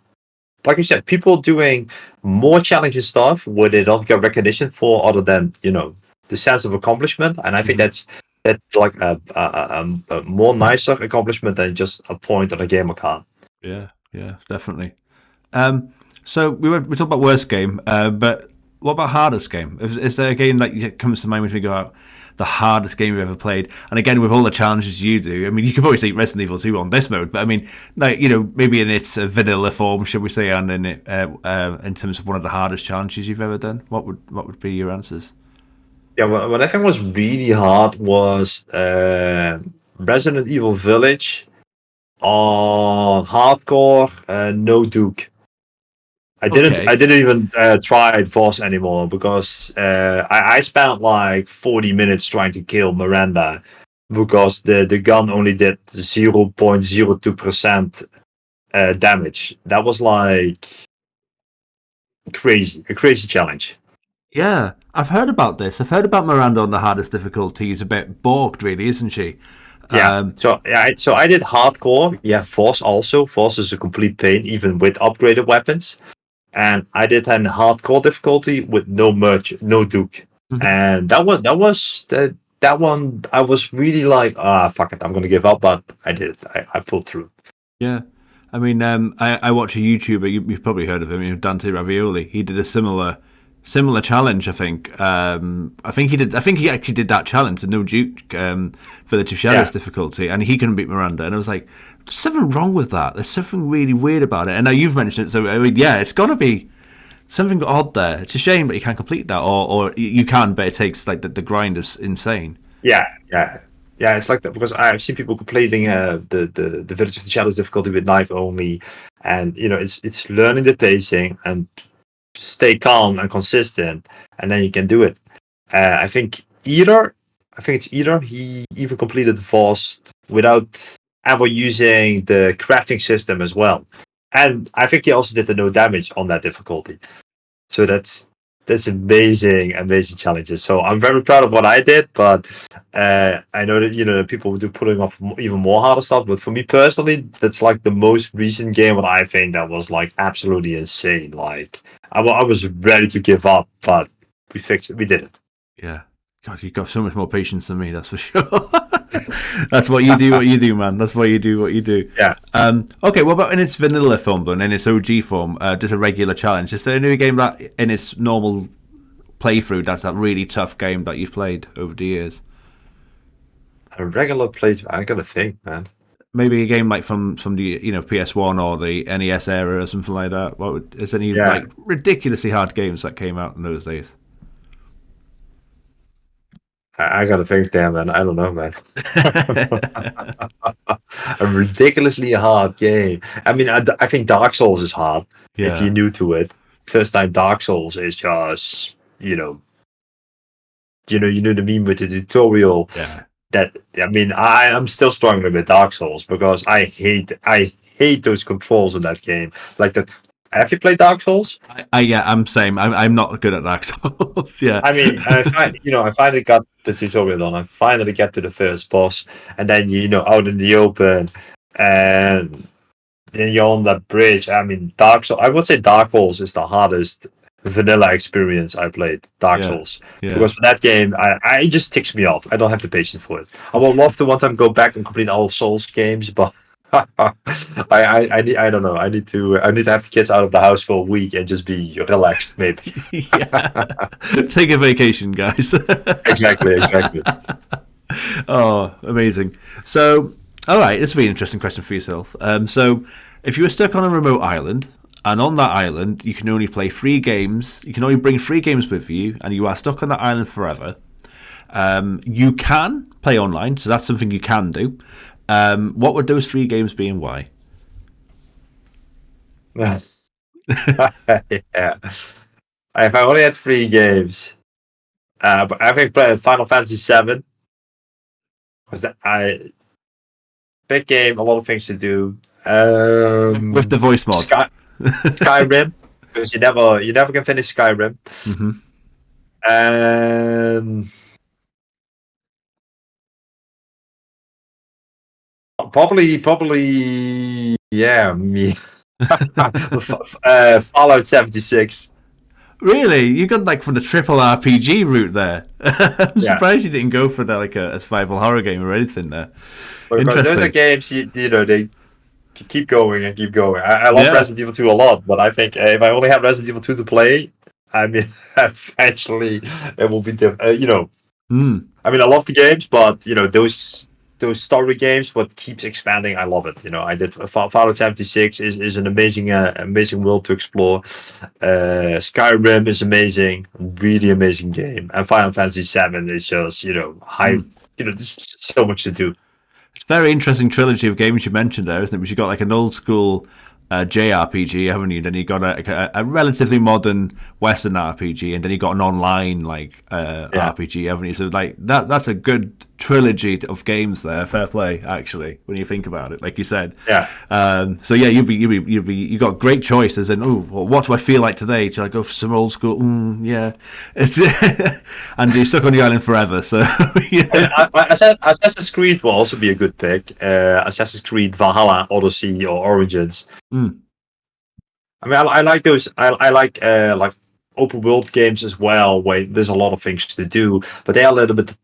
like you said, people doing more challenging stuff where they don't get recognition for, other than the sense of accomplishment. And I think that's like a more nicer accomplishment than just a point on a gamer card. Yeah, definitely. So we talked about worst game, but what about hardest game? Is there a game that comes to mind when we go out the hardest game you've ever played? And again, with all the challenges you do, I mean, you could probably say Resident Evil 2 on this mode, but I mean, maybe in its vanilla form, should we say, and in terms of one of the hardest challenges you've ever done, what would be your answers? Yeah, what I think was really hard was Resident Evil Village on hardcore, no Duke. I Okay. didn't even try Voss anymore because I spent like 40 minutes trying to kill Miranda because the gun only did 0.02% damage. That was like a crazy challenge. Yeah, I've heard about this. I've heard about Miranda on the hardest difficulty. She's a bit balked, really, isn't she? Yeah. Um, So I did hardcore. Yeah, Force also. Force is a complete pain, even with upgraded weapons. And I did an hardcore difficulty with no merch, no Duke. mhm. And that one I was really like, fuck it, I'm gonna give up, but I did it. I pulled through. Yeah. I mean, I watch a YouTuber. You've probably heard of him, Dante Ravioli. He did a similar challenge. I think he did. I think he actually did that challenge, the no Duke, for the two shadows Yeah. difficulty, and he couldn't beat Miranda. And I was like, there's something wrong with that. There's something really weird about it. And now you've mentioned it, so I mean, yeah, it's got to be something odd there. It's a shame that you can't complete that, or you can, but it takes like the grind is insane. Yeah, yeah. Yeah, it's like that because I've seen people completing the Village of the Shadows difficulty with knife only, and it's learning the pacing and stay calm and consistent, and then you can do it. I think it's either he even completed the Force without ever using the crafting system as well, and I think he also did the no damage on that difficulty. So that's amazing challenges. So I'm very proud of what I did, but I know that people will do putting off even more harder stuff. But for me personally, that's like the most recent game what I think that was like absolutely insane. Like I was ready to give up, but we fixed it. We did it. Yeah. God, you've got so much more patience than me, that's for sure. That's what you do, man. That's why you do what you do. Yeah. Okay, what about in its vanilla form, then, in its OG form, just a regular challenge? Is there a new game that, in its normal playthrough, that's that really tough game that you've played over the years? A regular playthrough. I gotta think, man. Maybe a game like from the PS1 or the NES era or something like that. Is there any Yeah. like ridiculously hard games that came out in those days? I gotta think, damn man. I don't know, man. A ridiculously hard game. I mean, I think Dark Souls is hard if you're Yeah, new to it. First time Dark Souls is just, you know the meme with the tutorial. yeah. That I mean, I'm still struggling with Dark Souls because I hate those controls in that game. Like that. Have you played Dark Souls? Yeah, I'm same. I'm not good at Dark Souls. Yeah, I mean, I finally got the tutorial done. I finally get to the first boss, and then out in the open, and then you're on that bridge. I mean, Dark Souls. I would say Dark Souls is the hardest vanilla experience I played. Dark yeah, Souls, yeah. because for that game, I it just ticks me off. I don't have the patience for it. I would love to one time go back and complete all Souls games, but. I don't know. I need to have the kids out of the house for a week and just be relaxed, maybe. Yeah. Take a vacation, guys. Exactly. Oh, amazing. So, all right, this will be an interesting question for yourself. So, if you were stuck on a remote island, and on that island you can only play 3 games, you can only bring 3 games with you, and you are stuck on that island forever. You can play online, so that's something you can do. What would those 3 games be and why? Yes. Yeah. If I only had 3 games, but I think play Final Fantasy VII was big game, a lot of things to do. With the voice mod. Skyrim, because you never can finish Skyrim. Hmm. Um, probably, yeah, me. Fallout 76. Really? You got like for the triple RPG route there. I'm Yeah. surprised you didn't go for that like a survival horror game or anything there. Because those are Interesting. games they keep going and keep going. I love Yeah. Resident Evil 2 a lot, but I think if I only have Resident Evil 2 to play, I mean, eventually it will be different. Hmm. I mean, I love the games, but those those story games, what keeps expanding, I love it. I did Fallout 76 is an amazing world to explore. Skyrim is amazing, really amazing game, and Final Fantasy 7 is just high. There's so much to do. It's a very interesting trilogy of games you mentioned there, isn't it? Because you got like an old school JRPG, haven't you? Then you got a relatively modern Western RPG, and then you got an online RPG, haven't you? So like that's a good trilogy of games there. Fair play, actually, when you think about it, like you said. Yeah. So yeah, you got great choices. And what do I feel like today? Should I go for some old school? Yeah, it's and you're stuck on the island forever. So yeah. Assassin's Creed will also be a good pick. Assassin's Creed Valhalla, Odyssey, or Origins. I mean, I like those. I like open world games as well, where there's a lot of things to do, but they're a little bit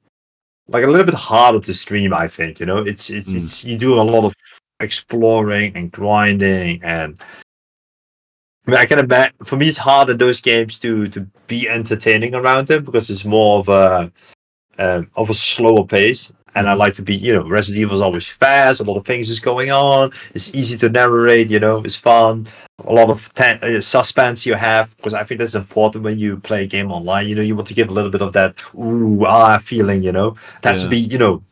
harder to stream. I think it's you do a lot of exploring and grinding, and I mean, I can imagine for me it's hard in those games to be entertaining around them because it's more of a slower pace. And I like to be, Resident Evil is always fast. A lot of things is going on. It's easy to narrate. It's fun. A lot of suspense you have, because I think that's important when you play a game online. You want to give a little bit of that feeling. It has to be, you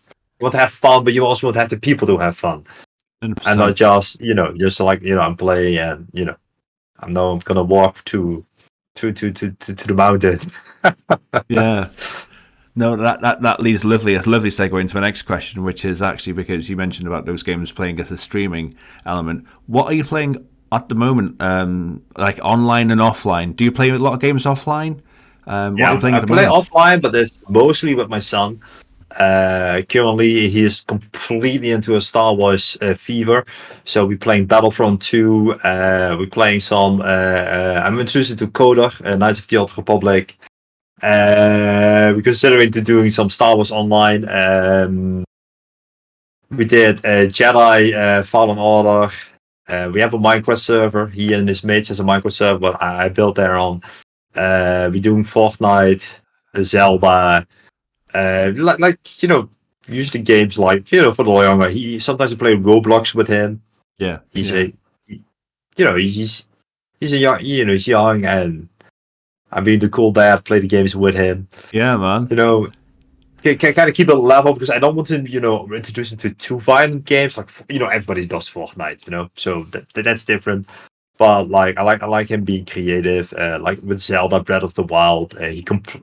want to have fun, but you also want to have the people to have fun, 100%. and not just, just like I'm playing and I'm gonna walk to the mountains. Yeah. No, that leads lovely. It's a lovely segue into my next question, which is actually because you mentioned about those games playing as a streaming element. What are you playing at the moment, like online and offline? Do you play a lot of games offline? What are you playing at the moment? I play offline, but it's mostly with my son. Currently, he is completely into a Star Wars fever. So we're playing Battlefront 2. We're playing some. I'm introduced to Coder, Knights of the Old Republic. We're considering doing some Star Wars online. We did Jedi Fallen Order. We have a Minecraft server. He and his mates has a Minecraft server, but I built their own. We're doing Fortnite, Zelda. Usually games like for the younger. He sometimes I play Roblox with him. Yeah, he's young and. I'm being the cool dad, play the games with him. Yeah, man. Can kind of keep it level because I don't want to, introduce him to too violent games. Like, everybody does Fortnite, so that's different. But like, I like him being creative. Like with Zelda Breath of the Wild,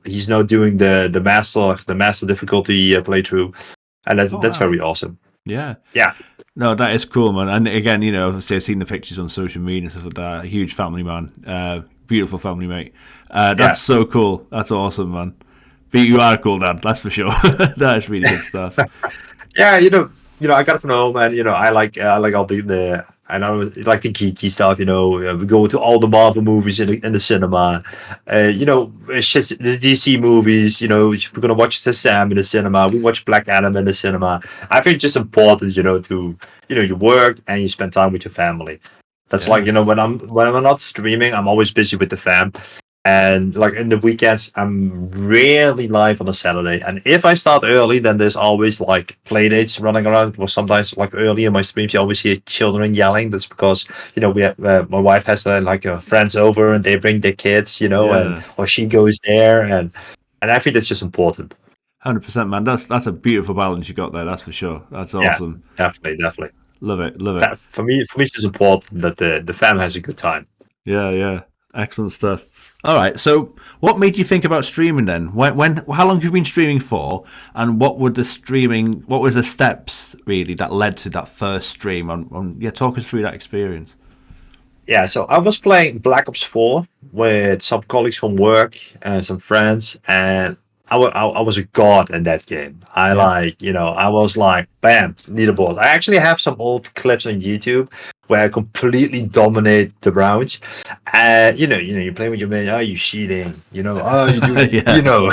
he's now doing the master difficulty playthrough, and that's very awesome. Yeah. Yeah. No, that is cool, man. And again, obviously I've seen the pictures on social media and stuff like that. Huge family man. Beautiful family, mate. That's so cool. That's awesome, man. But you are a cool dad, that's for sure. That is really good stuff. Yeah, I got it from home, and I like all the I know like the geeky stuff. We go to all the Marvel movies in the cinema. It's just the DC movies. We're gonna watch Shazam in the cinema. We watch Black Adam in the cinema. I think it's just important, to you work and you spend time with your family. That's like when I'm not streaming, I'm always busy with the fam. And like in the weekends, I'm rarely live on a Saturday. And if I start early, then there's always like play dates running around. Or sometimes like early in my streams, you always hear children yelling. That's because we have my wife has friends over and they bring their kids, or she goes there, and I think that's just important. 100%, man. That's a beautiful balance you got there. That's for sure. That's awesome. Yeah, definitely. Love it. For me, it's just important that the fam has a good time. Yeah. Excellent stuff. All right. So, what made you think about streaming then? How long have you been streaming for? And what were the steps really that led to that first stream? Talk us through that experience. Yeah. So I was playing Black Ops 4 with some colleagues from work and some friends, and I was a god in that game. I was like, bam, leaderboard. I actually have some old clips on YouTube where I completely dominate the rounds. You play with your man. Oh, you cheating? Oh, you do.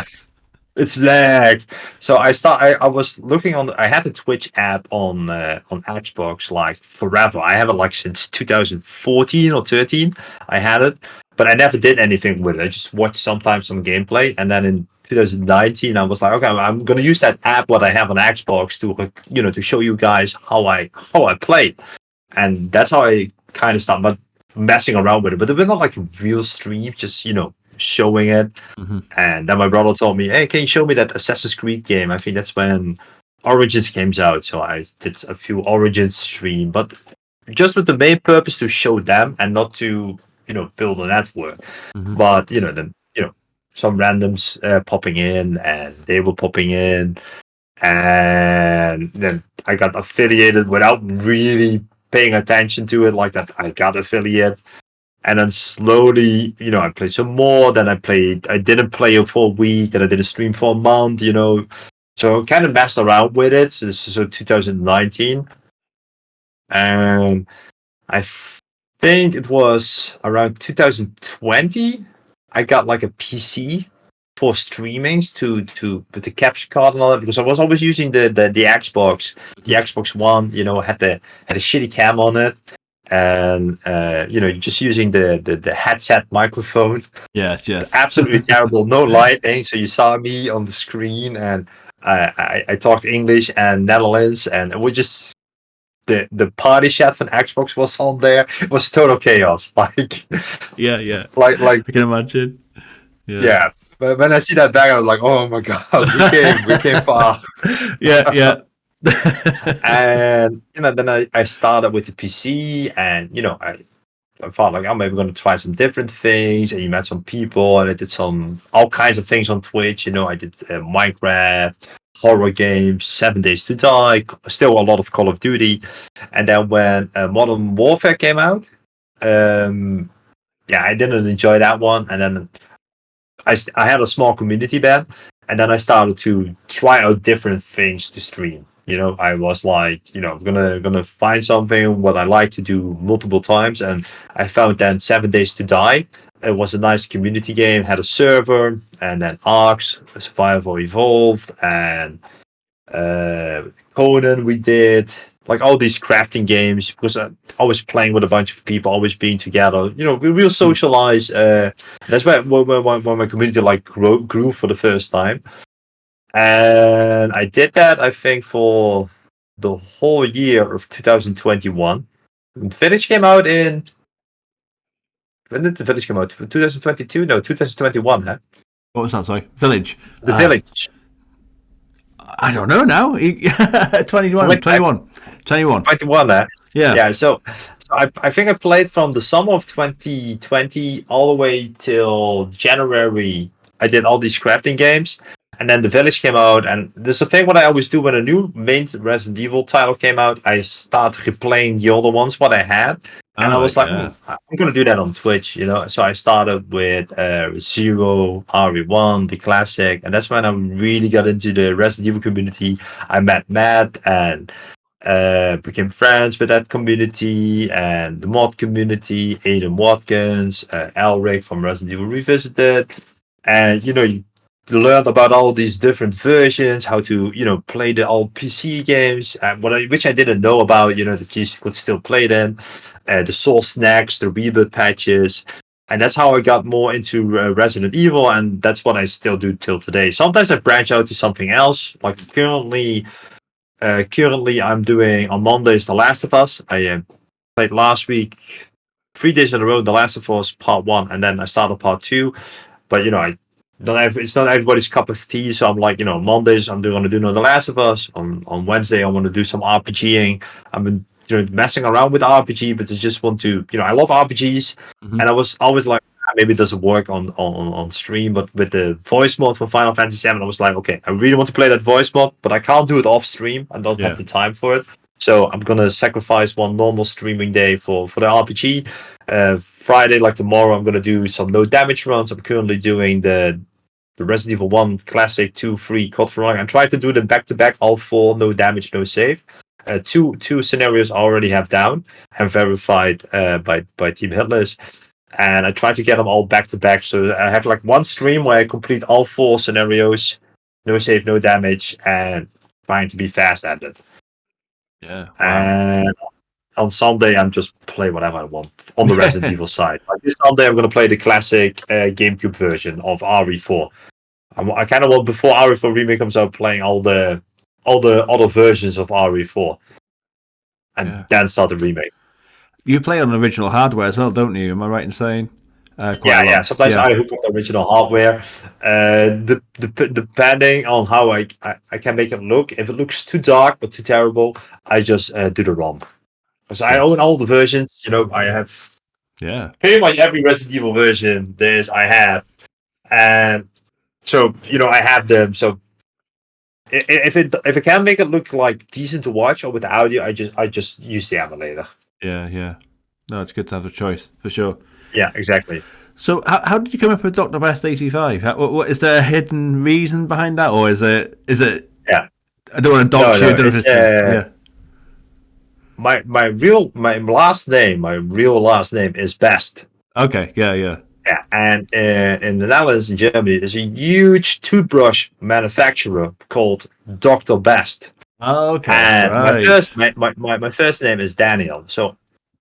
It's lag. So I was looking on. I had a Twitch app on Xbox like forever. I have it like since 2014 or 13. I had it, but I never did anything with it. I just watched sometimes some gameplay, and then in 2019, I was like, okay, I'm gonna use that app what I have on Xbox to show you guys how I play, and that's how I kind of started messing around with it. But they were not like real streams, just showing it. Mm-hmm. And then my brother told me, hey, can you show me that Assassin's Creed game? I think that's when Origins came out, so I did a few Origins stream, but just with the main purpose to show them and not to build a network. Mm-hmm. But then some randoms popping in, and they were popping in, and then I got affiliated without really paying attention to it like that. I got affiliate, and then slowly I played some more. Then I didn't play it for a week, then I did a stream for a month, so I kind of messed around with it. So 2019, and I think it was around 2020 I got like a PC for streaming to with the capture card and all that, because I was always using the Xbox, the Xbox One, had a shitty cam on it, and just using the headset microphone. Yes. Absolutely terrible, no lighting, so you saw me on the screen, and I talked English and Netherlands, and we just the party chat from Xbox was on there. It was total chaos. Yeah. Like I can imagine. Yeah. But when I see that back, I was like, oh my god, we came far. Yeah. And then I started with the PC, and I thought like, I'm maybe going to try some different things, and you met some people, and I did all kinds of things on Twitch. I did Minecraft, horror games, 7 Days to Die, still a lot of Call of Duty. And then when Modern Warfare came out, I didn't enjoy that one. And then I had a small community band, and then I started to try out different things to stream. I was like, I'm gonna find something what I like to do multiple times, and I found then 7 Days to Die. It was a nice community game, had a server, and then Ark, Survival Evolved, and Conan we did. Like all these crafting games, because I was playing with a bunch of people, always being together. We will socialize. That's when my community grew for the first time. And I did that, I think, for the whole year of 2021. The Village came out in... When did the Village come out? 2022? No, 2021, huh? What was that, sorry? Village. The Village. I don't know now. 21, huh? Yeah, so I think I played from the summer of 2020 all the way till January. I did all these crafting games. And then The Village came out, and there's a thing what I always do when a new main Resident Evil title came out, I start replaying the older ones what I had. And I was like, I'm going to do that on Twitch, So I started with Zero, RE1, the classic, and that's when I really got into the Resident Evil community. I met Matt and became friends with that community, and the mod community, Aiden Watkins, Elric from Resident Evil Revisited. And, you learned about all these different versions, how to play the old PC games, which I didn't know about. The keys could still play them, the source snacks, the reboot patches, and that's how I got more into Resident Evil, and that's what I still do till today. Sometimes I branch out to something else. Like currently I'm doing on Mondays The Last of Us. I played last week 3 days in a row The Last of Us Part 1, and then I started Part 2. But it's not everybody's cup of tea, so I'm like, Mondays I'm going to do The Last of Us. On Wednesday I want to do some RPGing. I've been messing around with RPG, but I just want to, I love RPGs, and I was always like, maybe it doesn't work on stream, but with the voice mod for Final Fantasy VII, I was like, okay, I really want to play that voice mod, but I can't do it off stream. I don't have the time for it, so I'm gonna sacrifice one normal streaming day for the RPG. Friday, like tomorrow, I'm gonna do some no damage runs. I'm currently doing the Resident Evil 1 Classic, 2, 3, Code Veronica. I'm trying to do them back to back, all 4, no damage, no save. Two scenarios I already have down and verified by Team Hitless, and I try to get them all back to back. So I have like one stream where I complete all 4 scenarios, no save, no damage, and trying to be fast at it. Yeah. Wow. And on Sunday, I'm just play whatever I want on the Resident Evil side. Like this Sunday, I'm going to play the classic GameCube version of RE4. I kind of want before RE4 remake comes out, playing all the other versions of RE4, and then start the remake. You play on the original hardware as well, don't you? Am I right in saying? Quite a lot. Sometimes I hook up the original hardware. Depending on how I can make it look. If it looks too dark or too terrible, I just do the ROM. Because I own all the versions. I have pretty much every Resident Evil version I have, and so I have them. So if it can make it look like decent to watch or with the audio, I just use the emulator. Yeah. No, it's good to have a choice for sure. Yeah, exactly. So, how did you come up with DoctorBest85? What is there a hidden reason behind that, or is it? Yeah. I don't want to dox you. My real last name is Best. Okay. Yeah. Yeah, and in the Netherlands and Germany, there's a huge toothbrush manufacturer called DoctorBest. Oh, okay. And right. my first name is Daniel. So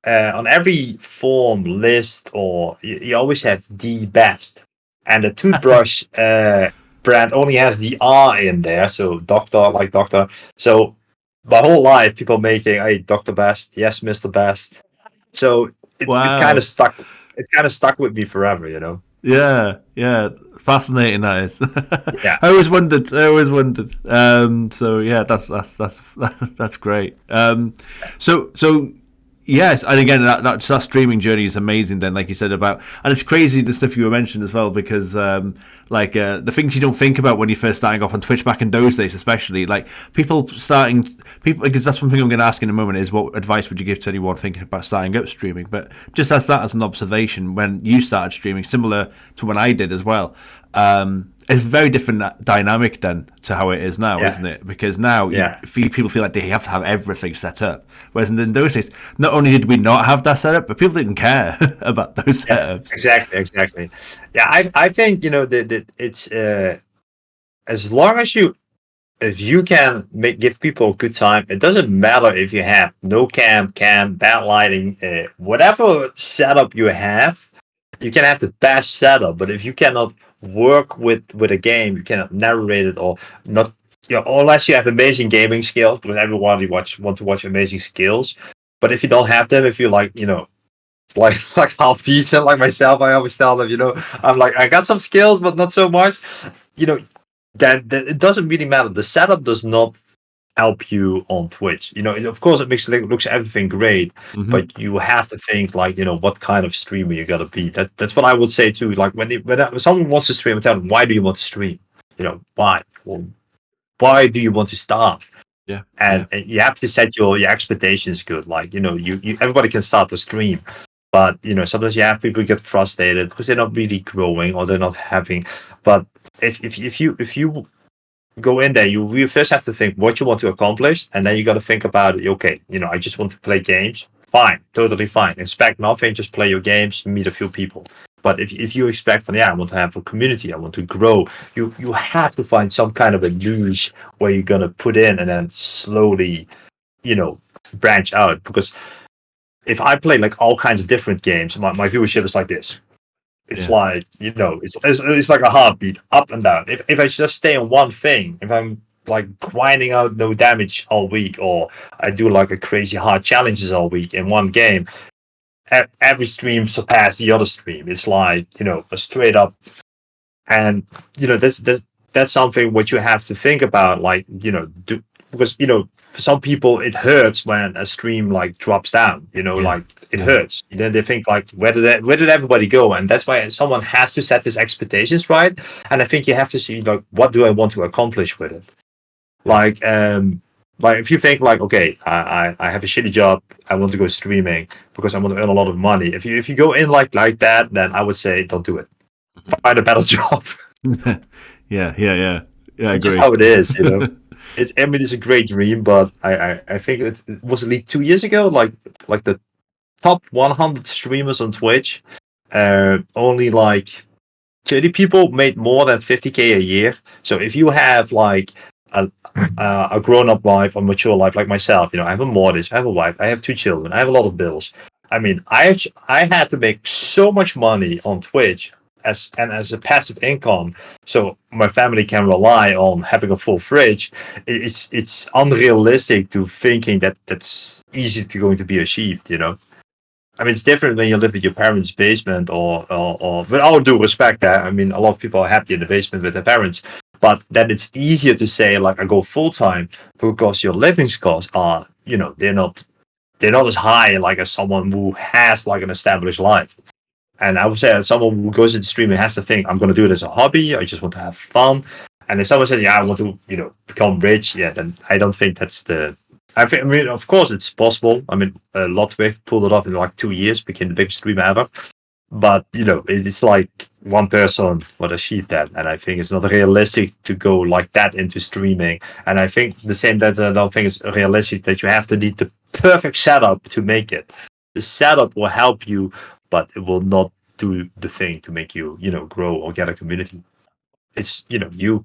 on every form list, or you always have the best, and the toothbrush brand only has the R in there. So doctor, like doctor. So my whole life, people making, hey, Dr. Best, yes, Mr. Best. So it kind of stuck. It kind of stuck with me forever, Yeah, fascinating that is. Yeah, I always wondered. So yeah, that's great. So yes, and again, that streaming journey is amazing. Then, like you said and it's crazy the stuff you were mentioning as well, because the things you don't think about when you're first starting off on Twitch back in those days, especially like people, because that's one thing I'm going to ask in a moment is what advice would you give to anyone thinking about starting out streaming? But just as an observation, when you started streaming, similar to when I did as well. It's a very different dynamic then to how it is now, isn't it? Because now people feel like they have to have everything set up. Whereas in those days, not only did we not have that set up, but people didn't care about those setups. Exactly. Yeah, I think, that it's as long as if you can give people a good time, it doesn't matter if you have no cam, bad lighting, whatever setup you have, you can have the best setup, but if you cannot work with a game, you cannot narrate it, or not, unless you have amazing gaming skills, because everybody want to watch amazing skills. But if you don't have them, if you're like half decent like myself, I always tell them, I'm like, I got some skills but not so much, then it doesn't really matter. The setup does not help you on Twitch. Of course it looks everything great, but you have to think like, what kind of streamer you gotta be. That's what I would say too. Like when someone wants to stream, I tell them, why do you want to stream? Why? Well, why do you want to start? Yeah. And you have to set your expectations good. Like, you everybody can start to stream, but sometimes you have people get frustrated because they're not really growing or they're not having. But if you go in there, you first have to think what you want to accomplish, and then you got to think about it. Okay, I just want to play games. Fine, totally fine. Expect nothing, just play your games, meet a few people. But if you expect I want to have a community, I want to grow, you have to find some kind of a niche where you're gonna put in and then slowly, branch out. Because if I play like all kinds of different games, my viewership is like this. It's like, it's like a heartbeat, up and down. If I just stay on one thing, if I'm like grinding out no damage all week, or I do like a crazy hard challenges all week in one game, every stream surpass the other stream. It's like, a straight up. And, that's something what you have to think about, like, because, for some people it hurts when a stream like drops down, like it hurts. Then they think like, where did everybody go? And that's why someone has to set his expectations right. And I think you have to see like, what do I want to accomplish with it? Like if you think like, okay, I have a shitty job, I want to go streaming because I want to earn a lot of money. If you go in like that, then I would say don't do it. Find a better job. Yeah. I agree. Just how it is, it's a great dream, but I think it was at least 2 years ago, like the top 100 streamers on Twitch, only like 30 people made more than 50K a year. So if you have like a grown-up life, a mature life like myself, I have a mortgage, I have a wife, I have 2 children, I have a lot of bills. I mean, I had to make so much money on Twitch, as a passive income, so my family can rely on having a full fridge. It's unrealistic to thinking that that's easy to going to be achieved. I mean, it's different when you live in your parents' basement, or with all due respect, I mean, a lot of people are happy in the basement with their parents, but then it's easier to say like I go full time because your living costs are, they're not as high like as someone who has like an established life. And I would say that someone who goes into streaming has to think, I'm going to do it as a hobby. I just want to have fun. And if someone says, yeah, I want to, become rich, yeah, then I don't think that's the. I mean, of course, it's possible. I mean, Lodwig pulled it off in like 2 years, became the biggest streamer ever. But it's like one person would achieve that, and I think it's not realistic to go like that into streaming. And I think the same that I don't think it's realistic that you have to need the perfect setup to make it. The setup will help you, but it will not do the thing to make you, grow or get a community. It's you.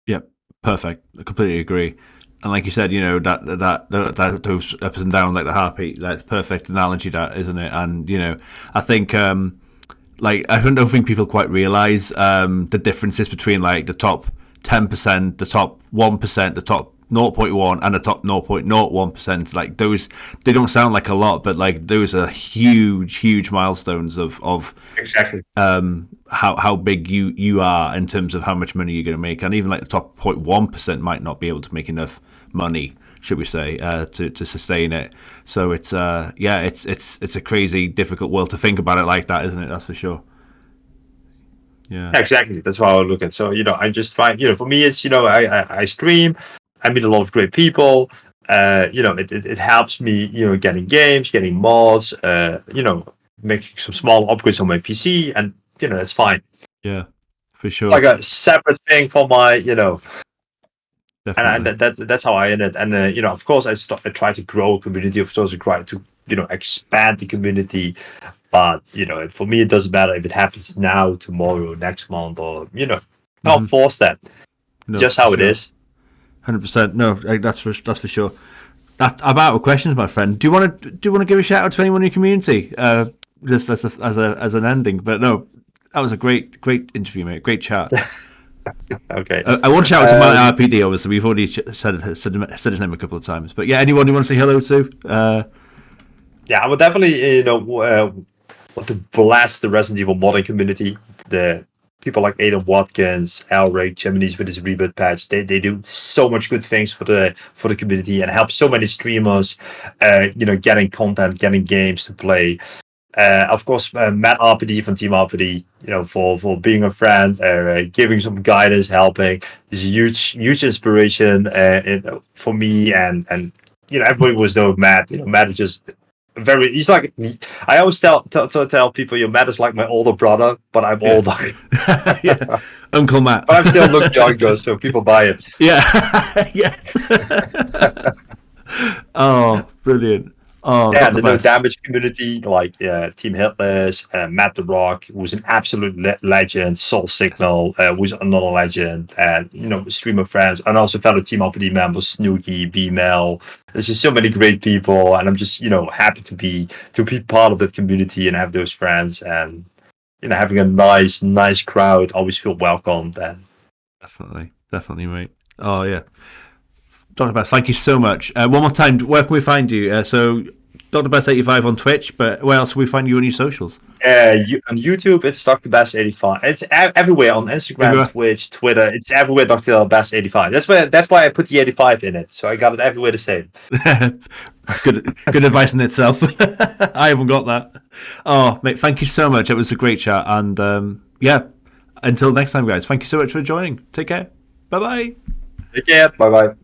Yeah, perfect. I completely agree. And like you said, that those ups and downs, like the heartbeat, that's perfect analogy, that, isn't it? And I think I don't think people quite realize the differences between like the top 10%, the top 1%, the top 0.1 and the top 0.01%. Like those, they don't sound like a lot, but like those are huge milestones of exactly how big you are in terms of how much money you're going to make. And even like the top 0.1% might not be able to make enough money, should we say, to sustain it. So it's it's a crazy difficult world to think about it like that, isn't it? That's for sure. Yeah, exactly. That's how I look at. So I just try. For me, it's I stream. I meet a lot of great people. It helps me, getting games, getting mods, making some small upgrades on my PC, and that's fine. Yeah, for sure. Like a separate thing for my, Definitely. and that's how I end it. And of course, I try to grow a community. Of course, I try to expand the community. But for me, it doesn't matter if it happens now, tomorrow, next month, or can't force that. No, just how it is. 100%. No, that's for sure. I'm out of questions, my friend. Do you want to give a shout out to anyone in your community, just as an ending? But no, that was a great interview, mate. Great chat. Okay. I want to shout out to Matt RPD. Obviously, we've already said his name a couple of times. But yeah, anyone you want to say hello to? Yeah, I would definitely want to blast the Resident Evil modding community. The people like Adam Watkins, Elric, Jiminy's with his reboot patch, they do so much good things for the community and help so many streamers, getting content, getting games to play. Of course, Matt RPD from Team RPD, for being a friend, giving some guidance, helping, is a huge inspiration for me, and everybody was know Matt. Matt is just he's like, I always tell people, Matt is like my older brother, but I'm older. Yeah. Uncle Matt. But I'm still look younger, so people buy it. Yeah. Yes. Oh, brilliant. Oh, yeah, the No Damage community, like Team Hitless, Matt the Rock, who's an absolute legend, Soul Signal, who's another legend, and streamer friends, and also fellow Team RPD members, Snooky, B-Mel. There's just so many great people, and I'm just happy to be part of that community and have those friends, and having a nice crowd. Always feel welcomed. And definitely, mate. Oh yeah. DoctorBest, thank you so much. One more time, where can we find you? So, DoctorBest85 on Twitch, but where else can we find you on your socials? On YouTube, it's DoctorBest85. It's everywhere on Instagram, Twitch, Twitter. It's everywhere DoctorBest85. That's why I put the 85 in it. So I got it everywhere the same. Good advice in itself. I haven't got that. Oh, mate, thank you so much. It was a great chat. And until next time, guys, thank you so much for joining. Take care. Bye-bye. Take care. Bye-bye.